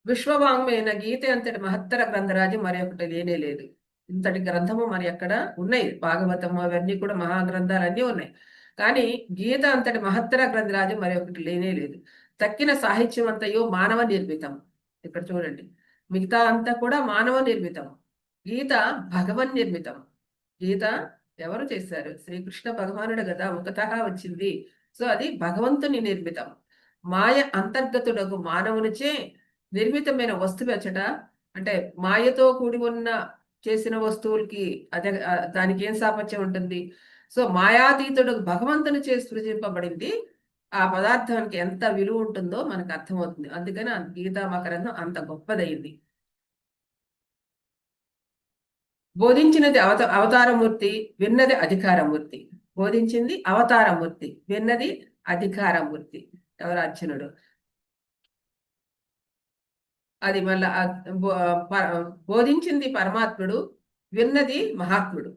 విశ్వవాంగ్మయన గీత అంతటి మహత్తర గ్రంథరాజు మరి ఒకటి లేనే లేదు. ఇంతటి గ్రంథము మరి ఎక్కడ ఉన్నాయి? భాగవతము అవన్నీ కూడా మహాగ్రంథాలన్నీ ఉన్నాయి. కానీ గీత అంతటి మహత్తర గ్రంథరాజు మరి ఒకటి లేనే లేదు. తక్కిన సాహిత్యం అంతయో మానవ నిర్మితం. ఇక్కడ చూడండి, మిగతా అంతా కూడా మానవ నిర్మితం, గీత భగవన్ నిర్మితం. గీత ఎవరు చేశారు? శ్రీకృష్ణ భగవానుడు కదా, ఒకతహా వచ్చింది. సో అది భగవంతుని నిర్మితం. మాయ అంతర్గతుడకు మానవునిచే నిర్మితమైన వస్తువు అచ్చట. అంటే మాయతో కూడి ఉన్న చేసిన వస్తువులకి అదే దానికి ఏం సాపత్యం ఉంటుంది? సో మాయాతీతుడు భగవంతుని చే సృజింపబడింది. ఆ పదార్థానికి ఎంత విలువ ఉంటుందో మనకు అర్థమవుతుంది. అందుకని గీతా మకరంధం అంత గొప్పదైంది. బోధించినది అవతారమూర్తి, విన్నది అధికారమూర్తి. బోధించింది అవతారమూర్తి, విన్నది అధికారమూర్తి. ఎవరు? అర్జునుడు. అది మళ్ళా బోధించింది పరమాత్ముడు, విన్నది మహాత్ముడు.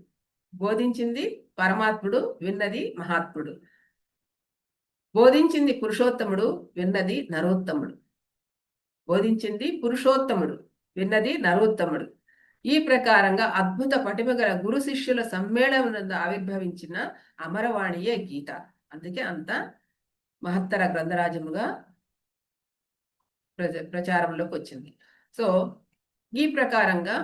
బోధించింది పరమాత్ముడు, విన్నది మహాత్ముడు. బోధించింది పురుషోత్తముడు, విన్నది నరోత్తముడు. బోధించింది పురుషోత్తముడు, విన్నది నరోత్తముడు. ఈ ప్రకారంగా అద్భుత పటిమగల గురు శిష్యుల సమ్మేళనం ఆవిర్భవించిన అమరవాణియే గీత. అందుకే అంత మహత్తర గ్రంథరాజముగా ప్రచారంలోకి వచ్చింది. సో ఈ ప్రకారంగా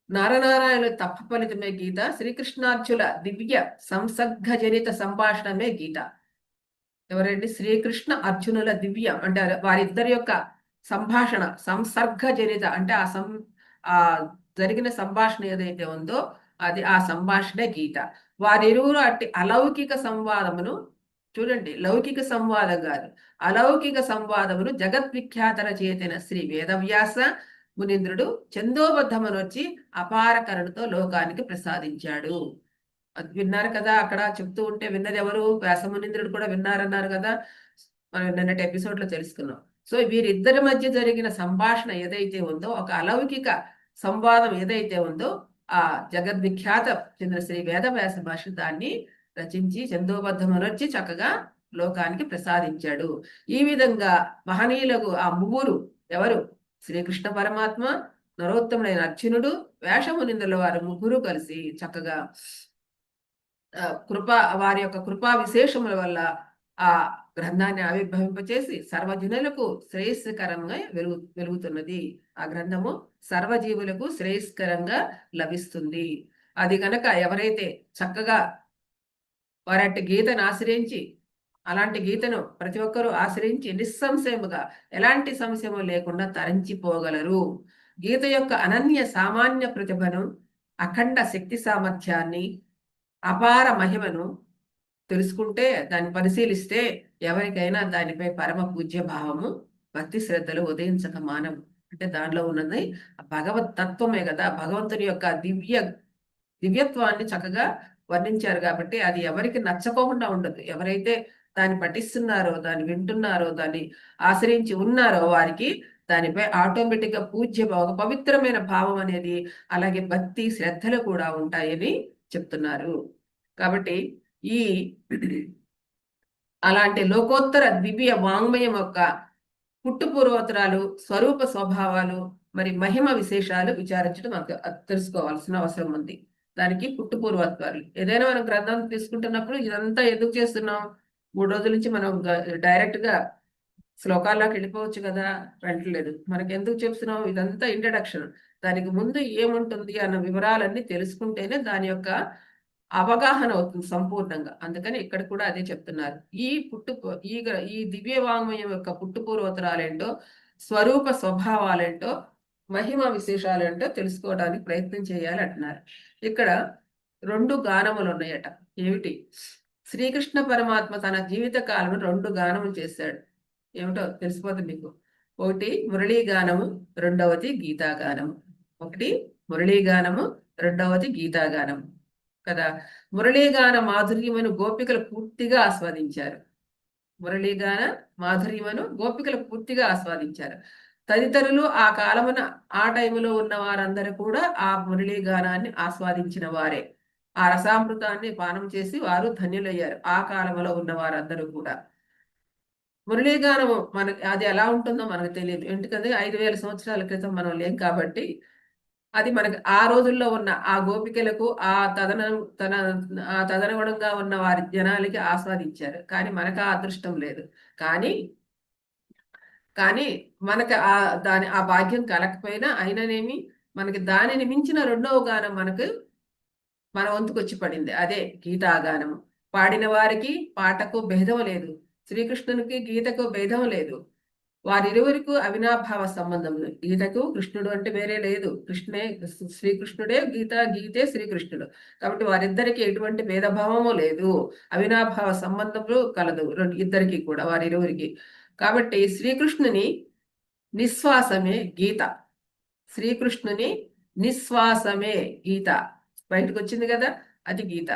నారనారాయణ తప్ప ఫలితమే గీత. శ్రీకృష్ణార్జుల దివ్య సంసర్గ జనిత సంభాషణమే గీత. ఎవరండి? శ్రీకృష్ణ అర్జునుల దివ్య, అంటే వారిద్దరి యొక్క సంభాషణ, సంసర్గ జనిత అంటే ఆ జరిగిన సంభాషణ ఏదైతే ఉందో అది ఆ సంభాషణే గీత. వారిరువురు అట్టి అలౌకిక సంవాదమును, చూడండి, లౌకిక సంవాదం కాదు, అలౌకిక సంవాదమును జగద్విఖ్యాతర చేతిన శ్రీ వేదవ్యాస మునీంద్రుడు చందోబద్ధమనొచ్చి అపార కరుణతో లోకానికి ప్రసాదించాడు. అది విన్నారు కదా, అక్కడ చెప్తూ ఉంటే విన్నది ఎవరు? వ్యాసమునీంద్రుడు కూడా విన్నారన్నారు కదా, మనం నిన్నటి ఎపిసోడ్ లో తెలుసుకున్నాం. సో వీరిద్దరి మధ్య జరిగిన సంభాషణ ఏదైతే ఉందో, ఒక అలౌకిక సంవాదం ఏదైతే ఉందో, ఆ జగద్విఖ్యాత చెందిన శ్రీ వేదవ్యాస భాష దాన్ని రచించి చందోబద్ధమనొచ్చి చక్కగా లోకానికి ప్రసాదించాడు. ఈ విధంగా మహనీయులకు ఆ ముగ్గురు ఎవరు? శ్రీకృష్ణ పరమాత్మ, నరోత్తముడైన అర్జునుడు, వ్యాసమునిందుల వారు ముగ్గురు కలిసి చక్కగా వారి యొక్క కృపా విశేషముల వల్ల ఆ గ్రంథాన్ని ఆవిర్భవింపచేసి సర్వజనులకు శ్రేయస్కరంగా వెలుగుతున్నది. ఆ గ్రంథము సర్వజీవులకు శ్రేయస్కరంగా లభిస్తుంది. అది కనుక ఎవరైతే చక్కగా వారట్టి గీతను ఆశ్రయించి, అలాంటి గీతను ప్రతి ఒక్కరూ ఆశ్రయించి నిస్సంశయముగా ఎలాంటి సంశయము లేకుండా తరించిపోగలరు. గీత యొక్క అనన్య సామాన్య ప్రతిభను, అఖండ శక్తి సామర్థ్యాన్ని, అపార మహిమను తెలుసుకుంటే, దాన్ని పరిశీలిస్తే ఎవరికైనా దానిపై పరమ పూజ్య భావము, భక్తి శ్రద్ధలు ఉదయించక మానవు. అంటే దానిలో ఉన్నది భగవత్ తత్వమే కదా, భగవంతుని యొక్క దివ్యత్వాన్ని చక్కగా వర్ణించారు కాబట్టి అది ఎవరికి నచ్చకోకుండా ఉండదు. ఎవరైతే దాన్ని పఠిస్తున్నారో, దాన్ని వింటున్నారో, దాన్ని ఆశ్రయించి ఉన్నారో వారికి దానిపై ఆటోమేటిక్ గా ఒక పవిత్రమైన భావం అనేది, అలాగే భక్తి శ్రద్ధలు కూడా ఉంటాయని చెప్తున్నారు. కాబట్టి ఈ అలాంటి లోకోత్తర దివ్య వాంగ్మయం యొక్క పుట్టుపూర్వోత్తరాలు, స్వరూప స్వభావాలు, మరి మహిమ విశేషాలు విచారించడం మనకు తెలుసుకోవాల్సిన అవసరం ఉంది. దానికి పుట్టుపూర్వోత్తరాలు ఏదైనా మనం గ్రంథం తీసుకుంటున్నప్పుడు ఇదంతా ఎందుకు చేస్తున్నాం? 3 రోజుల నుంచి మనం డైరెక్ట్ గా శ్లోకాల్లోకి వెళ్ళిపోవచ్చు కదా, వెళ్ళట్లేదు. మనకి ఎందుకు చెప్తున్నాం? ఇదంతా ఇంట్రడక్షన్. దానికి ముందు ఏముంటుంది అన్న వివరాలన్నీ తెలుసుకుంటేనే దాని యొక్క అవగాహన అవుతుంది సంపూర్ణంగా. అందుకని ఇక్కడ కూడా అదే చెప్తున్నారు. ఈ దివ్య వాంగ్మయం యొక్క పుట్టుపూర్వోత్తరాలేంటో, స్వరూప స్వభావాలేంటో, మహిమ విశేషాలేంటో తెలుసుకోవడానికి ప్రయత్నం చేయాలి అంటున్నారు. ఇక్కడ 2 గానములు ఉన్నాయట. ఏమిటి? శ్రీకృష్ణ పరమాత్మ తన జీవిత కాలంలో 2 గానములు చేశాడు. ఏమిటో తెలిసిపోతుంది మీకు. ఒకటి మురళీగానము, రెండవది గీతాగానము. ఒకటి మురళీగానము, రెండవది గీతాగానము కదా. మురళీగాన మాధుర్యమును గోపికలు పూర్తిగా ఆస్వాదించారు. మురళీగాన మాధుర్యమును గోపికలు పూర్తిగా ఆస్వాదించారు. తదితరులు ఆ కాలమున ఆ టైములో ఉన్న వారందరూ కూడా ఆ మురళీగానాన్ని ఆస్వాదించిన వారే. ఆ రసామృతాన్ని పానం చేసి వారు ధన్యులయ్యారు. ఆ కాలంలో ఉన్న వారందరూ కూడా. మురళీగానము మనకి అది ఎలా ఉంటుందో మనకు తెలియదు. ఎందుకంటే 5000 సంవత్సరాల క్రితం మనం లేం కాబట్టి అది మనకి ఆ రోజుల్లో ఉన్న ఆ గోపికలకు తదనుగుణంగా ఉన్న వారి జనాలకి ఆస్వాదించారు. కానీ మనకు ఆ అదృష్టం లేదు. కానీ కానీ మనకు ఆ భాగ్యం కలకపోయినా అయిననేమి మనకి దానిని మించిన రెండవ గానం మనకు మన వంతుకు వచ్చి పడింది. అదే గీతాగానము. పాడిన వారికి పాటకు భేదం లేదు. శ్రీకృష్ణునికి గీతకు భేదం లేదు. వారిరువురికి అవినాభావ సంబంధం. గీతకు కృష్ణుడు అంటే వేరే లేదు. శ్రీకృష్ణుడే గీత, గీతే శ్రీకృష్ణుడు. కాబట్టి వారిద్దరికి ఎటువంటి భేదభావము లేదు. అవినాభావ సంబంధము కలదు ఇద్దరికి కూడా, వారిరువురికి. కాబట్టి శ్రీకృష్ణుని నిశ్వాసమే గీత. శ్రీకృష్ణుని నిశ్వాసమే గీత. బయటకు వచ్చింది కదా, అది గీత.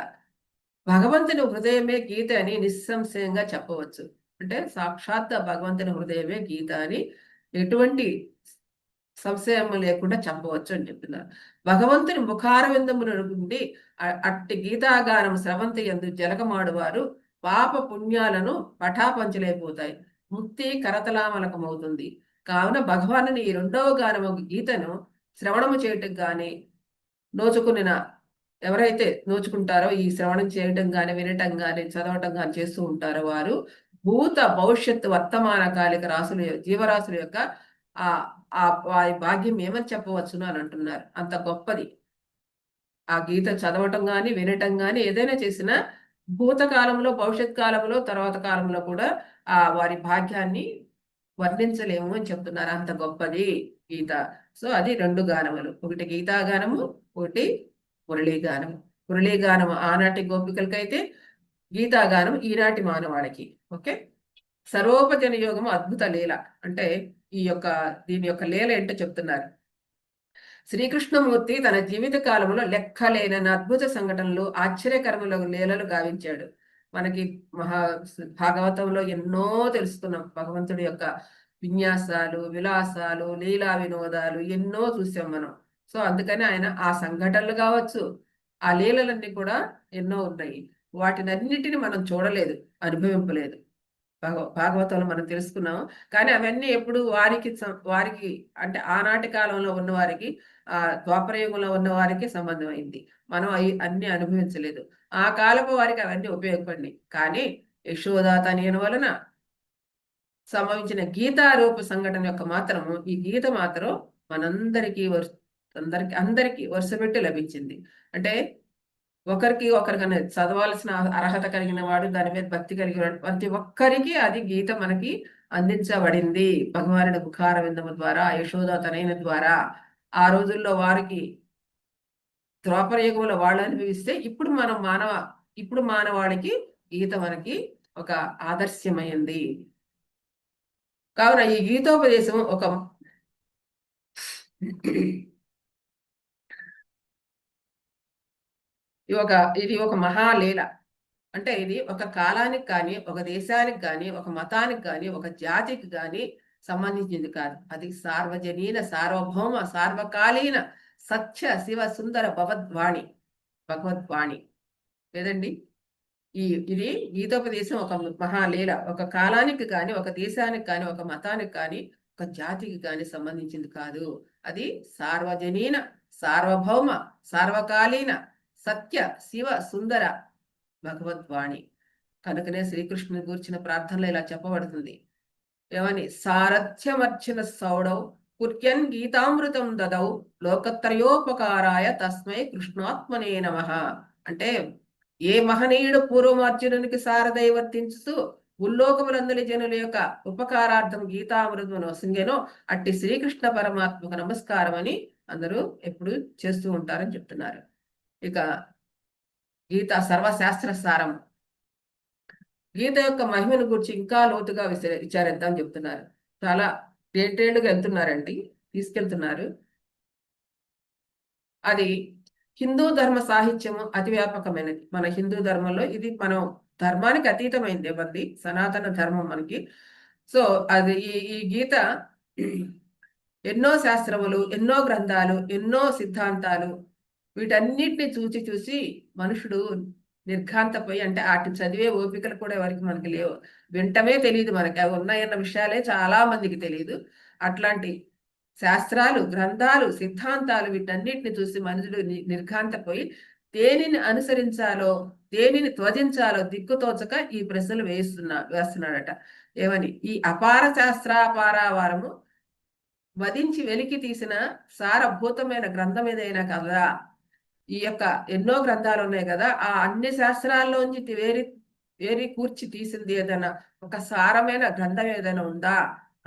భగవంతుని హృదయమే గీత అని నిస్సంశయంగా చెప్పవచ్చు. అంటే సాక్షాత్ భగవంతుని హృదయమే గీత అని ఎటువంటి సంశయం లేకుండా చెప్పవచ్చు అని చెప్తున్నారు. భగవంతుని ముఖారవిందముల నుండి అట్టి గీతాగానం స్రవంతి యందు జలకమాడువారు పాప పుణ్యాలను పటాపంచలైపోతాయి. ముక్తి కరతలామలకమవుతుంది. కావున భగవానుని ఈ 2వ గానము గీతను శ్రవణము చేయటం గాని నోచుకున్న ఎవరైతే నోచుకుంటారో, ఈ శ్రవణం చేయటం గాని, వినటం గాని, చదవటం గాని చేస్తూ ఉంటారో వారు భూత భవిష్యత్తు వర్తమాన కాలిక జీవరాశుల యొక్క ఆ భాగ్యం ఏమని చెప్పవచ్చును అని అంటున్నారు. అంత గొప్పది ఆ గీత చదవటం గాని, వినటం గాని, ఏదైనా చేసినా భూతకాలంలో, భవిష్యత్ కాలంలో, తర్వాత కాలంలో కూడా వారి భాగ్యాన్ని వర్ణించలేము అని చెప్తున్నారు. అంత గొప్పది గీత. సో అది 2 గానములు. ఒకటి గీతాగానము, ఒకటి మురళీగానము. మురళీగానము ఆనాటి గోపికలకైతే, గీతాగానం ఈనాటి మానవాళికి. ఓకే. సర్వోపజన యోగము అద్భుత లీల. అంటే దీని యొక్క లీల ఏంటో చెప్తున్నారు. శ్రీకృష్ణమూర్తి తన జీవిత కాలంలో లెక్కలేనని అద్భుత సంఘటనలు, ఆశ్చర్యకరముల లీలలు గావించాడు. మనకి భాగవతంలో ఎన్నో తెలుసుకున్నాం. భగవంతుడి యొక్క విన్యాసాలు, విలాసాలు, లీలా వినోదాలు ఎన్నో చూసాం మనం. సో అందుకని ఆయన ఆ సంఘటనలు కావచ్చు, ఆ లీలలన్నీ కూడా ఎన్నో ఉన్నాయి. వాటినన్నిటిని మనం చూడలేదు, అనుభవింపలేదు. భాగవతంలో మనం తెలుసుకున్నాం. కానీ అవన్నీ ఎప్పుడు వారికి అంటే ఆనాటి కాలంలో ఉన్న వారికి, ద్వాపరయుగంలో ఉన్న వారికి సంబంధం అయింది. మనం అన్ని అనుభవించలేదు. ఆ కాలపు వారికి అవన్నీ ఉపయోగపడినాయి. కానీ యశోదా తనయుని వలన, సంభవించిన గీతారూప సంఘటన యొక్క మాత్రము ఈ గీత మాత్రం మనందరికీ అందరికీ వరుస పెట్టి లభించింది. అంటే ఒకరికి ఒకరికనే చదవాల్సిన అర్హత కలిగిన వాడు, దాని మీద భక్తి కలిగిన వాడు, ప్రతి ఒక్కరికి అది గీత మనకి అందించబడింది భగవానుడి ముఖార విందము ద్వారా, యశోద తనైన ద్వారా. ఆ రోజుల్లో వారికి ద్వాపర యుగంలో వాళ్ళు అనుభవిస్తే ఇప్పుడు మానవాళికి గీత మనకి ఒక ఆదర్శమైంది. కావున ఈ గీతోపదేశం ఇది ఒక మహాలీల. అంటే ఇది ఒక కాలానికి కానీ, ఒక దేశానికి కానీ, ఒక మతానికి కానీ, ఒక జాతికి కానీ సంబంధించింది కాదు. అది సార్వజనీన సార్వభౌమ సార్వకాలీన సత్య శివ సుందర భగవద్వాణి లేదండి. ఇది గీతోపదేశం ఒక మహాలీల. ఒక కాలానికి కానీ, ఒక దేశానికి కానీ, ఒక మతానికి కానీ, ఒక జాతికి కానీ సంబంధించింది కాదు. అది సార్వజనీన సార్వభౌమ సార్వకాలీన సత్య శివ సుందర భగవద్వాణి. కనుకనే శ్రీకృష్ణుని గురించిన ప్రార్థనలో ఇలా చెప్పబడుతుంది. ఏమని? సారథ్యమర్చన సౌడౌ కుర్యన్ గీతామృతం దదౌ లోకత్రయోపకారాయ తస్మై కృష్ణాత్మనే నమః. అంటే ఏ మహనీయుడు పూర్వమార్జునునికి సారథై వర్తించుతూ ఉల్లోకములందలి జనుల యొక్క ఉపకారార్థం గీతామృతమును వసింగెనో అట్టి శ్రీకృష్ణ పరమాత్మకు నమస్కారం అని అందరూ ఎప్పుడు చేస్తూ ఉంటారని చెప్తున్నారు. ఇక గీత సర్వశాస్త్ర సారం. గీత యొక్క మహిమను గురించి ఇంకా లోతుగా విచారిద్దాం చెప్తున్నారు. చాలా డీటెయిల్డ్గా వెళ్తున్నారండి, తీసుకెళ్తున్నారు. అది హిందూ ధర్మ సాహిత్యము అతి వ్యాపకమైనది. మన హిందూ ధర్మంలో ఇది మనం ధర్మానికి అతీతమైంది ఎవరిది, సనాతన ధర్మం మనకి. సో అది ఈ గీత ఎన్నో శాస్త్రములు, ఎన్నో గ్రంథాలు, ఎన్నో సిద్ధాంతాలు, వీటన్నిటిని చూసి మనుషుడు నిర్ఘాంతపోయి, అంటే వాటిని చదివే ఓపికలు కూడా ఎవరికి మనకి లేవు. వింటమే తెలియదు మనకి, అవి ఉన్నాయన్న విషయాలే చాలా మందికి తెలియదు. అట్లాంటి శాస్త్రాలు, గ్రంథాలు, సిద్ధాంతాలు, వీటన్నిటిని చూసి మనుషుడు నిర్ఘాంతపోయి దేనిని అనుసరించాలో, దేనిని త్వజించాలో దిక్కుతోచక ఈ ప్రశ్నలు వేస్తున్నాడట. ఏమని? ఈ అపార శాస్త్రాపారావారము వధించి వెలికి తీసిన సారభూతమైన గ్రంథం ఏదైనా కదా. ఈ యొక్క ఎన్నో గ్రంథాలు ఉన్నాయి కదా, ఆ అన్ని శాస్త్రాల్లోంచి వేరి కూర్చి తీసింది ఏదైనా ఒక సారమైన గ్రంథం ఏదైనా ఉందా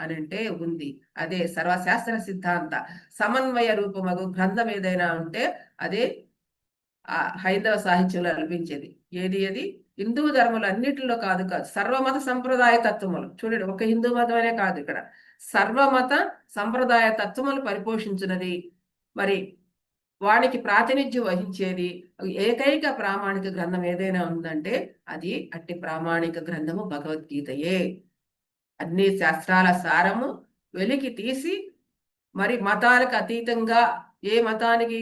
అని అంటే ఉంది. అదే సర్వశాస్త్ర సిద్ధాంత సమన్వయ రూపమగు గ్రంథం ఏదైనా ఉంటే అదే ఆ హైందవ సాహిత్యంలో లభించేది. ఏది హిందూ ధర్మములు అన్నిటిలో కాదు సర్వమత సంప్రదాయ తత్వములు. చూడండి, ఒక హిందూ మతమనే కాదు, ఇక్కడ సర్వమత సంప్రదాయ తత్వములు పరిపోషించినది, మరి వాడికి ప్రాతినిధ్యం వహించేది ఏకైక ప్రామాణిక గ్రంథం ఏదైనా ఉందంటే అది అట్టి ప్రామాణిక గ్రంథము భగవద్గీతయే. అన్ని శాస్త్రాల సారము వెలికి తీసి, మరి మతాలకు అతీతంగా, ఏ మతానికి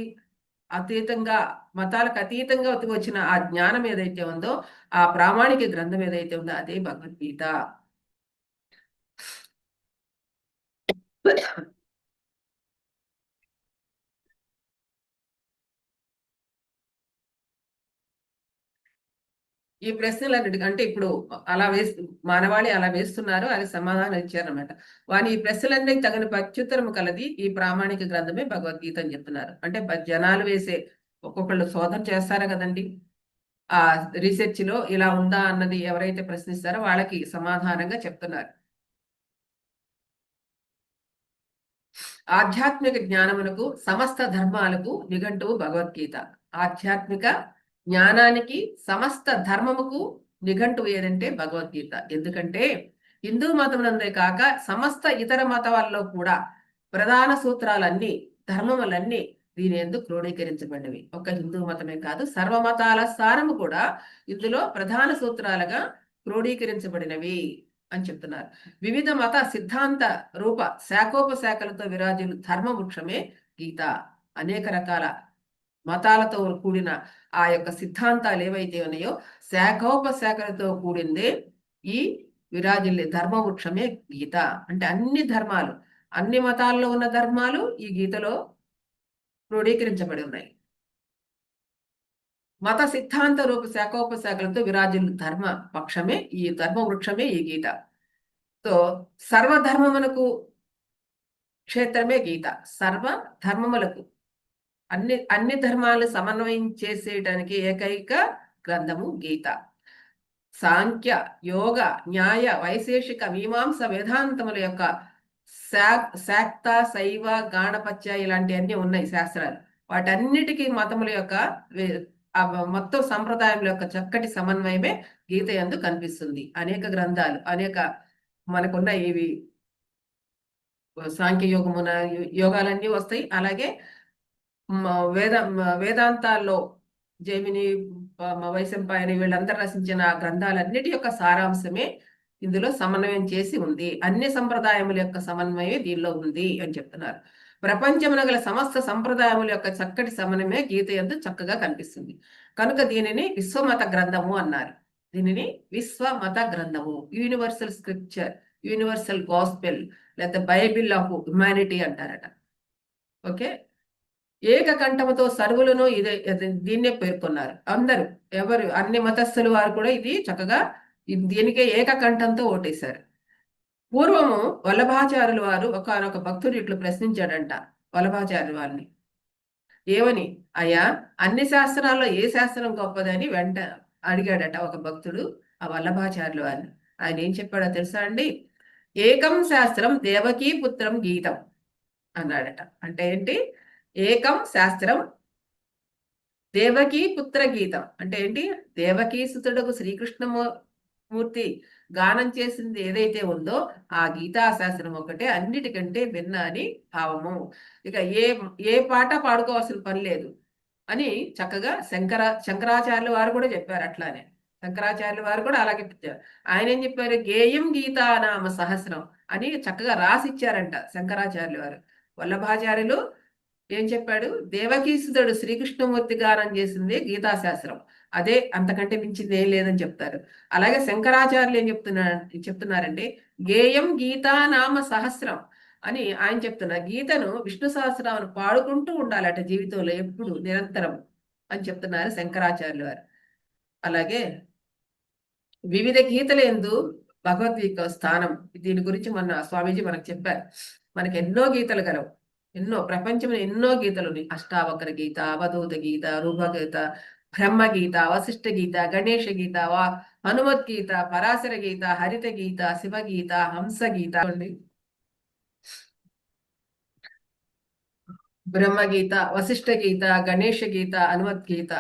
అతీతంగా, మతాలకు అతీతంగా వచ్చిన ఆ జ్ఞానం ఏదైతే ఉందో, ఆ ప్రామాణిక గ్రంథం ఏదైతే ఉందో అదే భగవద్గీత. ఈ ప్రశ్నలన్నిటికీ అంటే ఇప్పుడు మానవాళి అలా వేస్తున్నారు, అది సమాధానం ఇచ్చారనమాట. వాని ఈ ప్రశ్నలన్నీ తగిన ప్రత్యుత్తరం కలది ఈ ప్రామాణిక గ్రంథమే భగవద్గీత అని చెప్తున్నారు. అంటే జనాలు వేసే ఒక్కొక్కళ్ళు శోధన చేస్తారు కదండి, ఆ రీసెర్చ్ లో ఇలా ఉందా అన్నది ఎవరైతే ప్రశ్నిస్తారో వాళ్ళకి సమాధానంగా చెప్తున్నారు. ఆధ్యాత్మిక జ్ఞానమునకు సమస్త ధర్మాలకు నిఘంటువు భగవద్గీత. ఆధ్యాత్మిక జ్ఞానానికి సమస్త ధర్మముకు నిఘంటువు ఏదంటే భగవద్గీత. ఎందుకంటే హిందూ మతమునందే కాక సమస్త ఇతర మతాల్లో కూడా ప్రధాన సూత్రాలన్నీ, ధర్మములన్నీ దీని ఎందుకు క్రోడీకరించబడినవి. ఒక హిందూ మతమే కాదు, సర్వమతాల సారము కూడా ఇందులో ప్రధాన సూత్రాలుగా క్రోడీకరించబడినవి అని చెప్తున్నారు. వివిధ మత సిద్ధాంత రూప శాఖోపశాఖలతో విరాజులు ధర్మ వృక్షమే గీత. అనేక రకాల మతాలతో కూడిన ఆ యొక్క సిద్ధాంతాలు ఏవైతే ఉన్నాయో శాఖోపశాఖలతో కూడిందే ఈ విరాజిల్లే ధర్మ వృక్షమే గీత. అంటే అన్ని ధర్మాలు, అన్ని మతాల్లో ఉన్న ధర్మాలు ఈ గీతలో క్రోడీకరించబడి ఉన్నాయి. మత సిద్ధాంత రూప శాఖోపశాఖలతో విరాజిల్లు ధర్మ పక్షమే, ఈ ధర్మ వృక్షమే ఈ గీత. సో సర్వధర్మమునకు క్షేత్రమే గీత. సర్వ ధర్మములకు అన్ని ధర్మాలు సమన్వయం చేసేయడానికి ఏకైక గ్రంథము గీత. సాంఖ్య, యోగ, న్యాయ, వైశేషిక, మీమాంస, వేదాంతముల యొక్క శాక్త, శైవ, గాణపత్య ఇలాంటివన్నీ ఉన్నాయి శాస్త్రాలు. వాటన్నిటికీ మతముల యొక్క మొత్తం సంప్రదాయముల యొక్క చక్కటి సమన్వయమే గీత యందు కనిపిస్తుంది. అనేక గ్రంథాలు, అనేక మనకున్న ఇవి సాంఖ్య యోగమున యోగాలన్నీ వస్తాయి. అలాగే వేదాంతాల్లో జైమిని, వైశంపాయని వీళ్ళందరూ రచించిన గ్రంథాలన్నిటి యొక్క సారాంశమే ఇందులో సమన్వయం చేసి ఉంది. అన్ని సంప్రదాయముల యొక్క సమన్వయమే దీనిలో ఉంది అని చెప్తున్నారు. ప్రపంచమున గల సమస్త సంప్రదాయముల యొక్క చక్కటి సమన్వయమే గీత యందు చక్కగా కనిపిస్తుంది. కనుక దీనిని విశ్వమత గ్రంథము అన్నారు. దీనిని విశ్వమత గ్రంథము, యూనివర్సల్ స్క్రిప్చర్, యూనివర్సల్ గాస్పెల్, లేదా బైబిల్ ఆఫ్ హ్యుమానిటీ అంటారట. ఓకే, ఏకకంఠముతో సర్వులను దీన్నే పేర్కొన్నారు. అందరూ ఎవరు అన్ని మతస్థుల వారు కూడా ఇది చక్కగా దీనికే ఏకకంఠంతో ఓటేశారు. పూర్వము వల్లభాచార్యుల వారు ఒకనొక భక్తుడు ఇట్లు ప్రశ్నించాడంట వల్లభాచార్యుల వారిని. ఏమని? అయ్యా, అన్ని శాస్త్రాల్లో ఏ శాస్త్రం గొప్పదని వెంట అడిగాడట ఒక భక్తుడు ఆ వల్లభాచార్యుల వారిని. ఆయన ఏం చెప్పాడో తెలుసా అండి? ఏకం శాస్త్రం దేవకీ పుత్రం గీతం అన్నాడట. అంటే ఏంటి? ఏకం శాస్త్రం దేవకీ పుత్ర గీతం అంటే ఏంటి? దేవకీ సుతుడకు శ్రీకృష్ణమూర్తి గానం చేసింది ఏదైతే ఉందో ఆ గీతా శాస్త్రం ఒకటే అన్నిటికంటే భిన్న అని భావము. ఇక ఏ పాట పాడుకోవాల్సిన పని లేదు అని చక్కగా శంకరాచార్యుల వారు కూడా చెప్పారు. అట్లానే శంకరాచార్యుల వారు కూడా అలాగే చెప్పారు. ఆయన ఏం చెప్పారు? గేయం గీతానామ సహస్రం అని చక్కగా రాసిచ్చారంట శంకరాచార్యుల వారు. వల్లభాచార్యులు ఏం చెప్పాడు? దేవకీసుతుడు శ్రీకృష్ణమూర్తి గానం చేసింది గీతాశాస్త్రం, అదే, అంతకంటే మించింది ఏం లేదని చెప్తారు. అలాగే శంకరాచార్యులు ఏం చెప్తున్నారంటే గేయం గీతానామ సహస్రం అని ఆయన చెప్తున్నారు. గీతను విష్ణు సహస్రాన్ని పాడుకుంటూ ఉండాలట జీవితంలో ఎప్పుడు నిరంతరం అని చెప్తున్నారు శంకరాచార్యులు వారు. అలాగే వివిధ గీతల యందు భగవద్గీత స్థానం, దీని గురించి మన స్వామీజీ మనకు చెప్పారు. మనకి ఎన్నో గీతలు గలవు, ఎన్నో ప్రపంచంలో ఎన్నో గీతలు ఉన్నాయి. అష్టావక్ర గీత, అవధూత గీత, రూపగీత, బ్రహ్మగీత, వశిష్ఠ గీత, గణేష గీత, హనుమద్గీత, పరాశర గీత, హరిత గీత, శివగీత, హంస గీత, బ్రహ్మగీత, వశిష్ఠ గీత, గణేష గీత, హనుమద్గీత,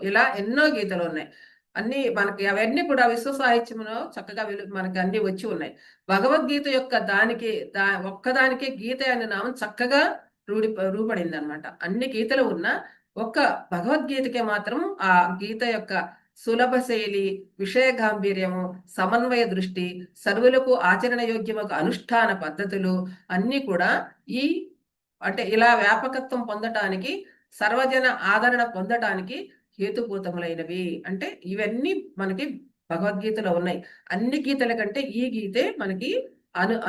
ఇలా ఎన్నో గీతలు ఉన్నాయి. అన్ని మనకి అవన్నీ కూడా విశ్వ సాహిత్యంలో చక్కగా మనకి అన్ని వచ్చి ఉన్నాయి. భగవద్గీత యొక్క ఒక్కదానికే గీత అనే నామం చక్కగా రూపడింది అనమాట. అన్ని గీతలు ఉన్న ఒక్క భగవద్గీతకే మాత్రం ఆ గీత యొక్క సులభ శైలి, విషయ గాంభీర్యము, సమన్వయ దృష్టి, సర్వులకు ఆచరణ యోగ్యము అనుష్ఠాన పద్ధతులు అన్ని కూడా అంటే ఇలా వ్యాపకత్వం పొందటానికి, సర్వజన ఆదరణ పొందటానికి హేతుభూతములైనవి. అంటే ఇవన్నీ మనకి భగవద్గీతలో ఉన్నాయి. అన్ని గీతల కంటే ఈ గీతే మనకి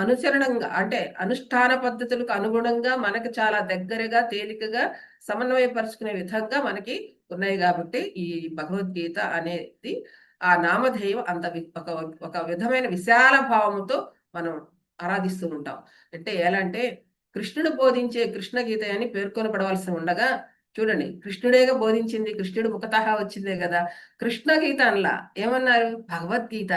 అనుసరణంగా అంటే అనుష్ఠాన పద్ధతులకు అనుగుణంగా మనకు చాలా దగ్గరగా తేలికగా సమన్వయపరుచుకునే విధంగా మనకి ఉన్నాయి. కాబట్టి ఈ భగవద్గీత అనేది ఆ నామధేయం అంత ఒక విధమైన విశాల భావముతో మనం ఆరాధిస్తూ ఉంటాం. అంటే ఎలా అంటే కృష్ణుడు బోధించే కృష్ణ గీత అని పేర్కొనబడవలసి ఉండగా చూడండి, కృష్ణుడేగా బోధించింది, కృష్ణుడు ముఖతహా వచ్చిందే కదా. కృష్ణ గీత అనలా, ఏమన్నారు? భగవద్గీత.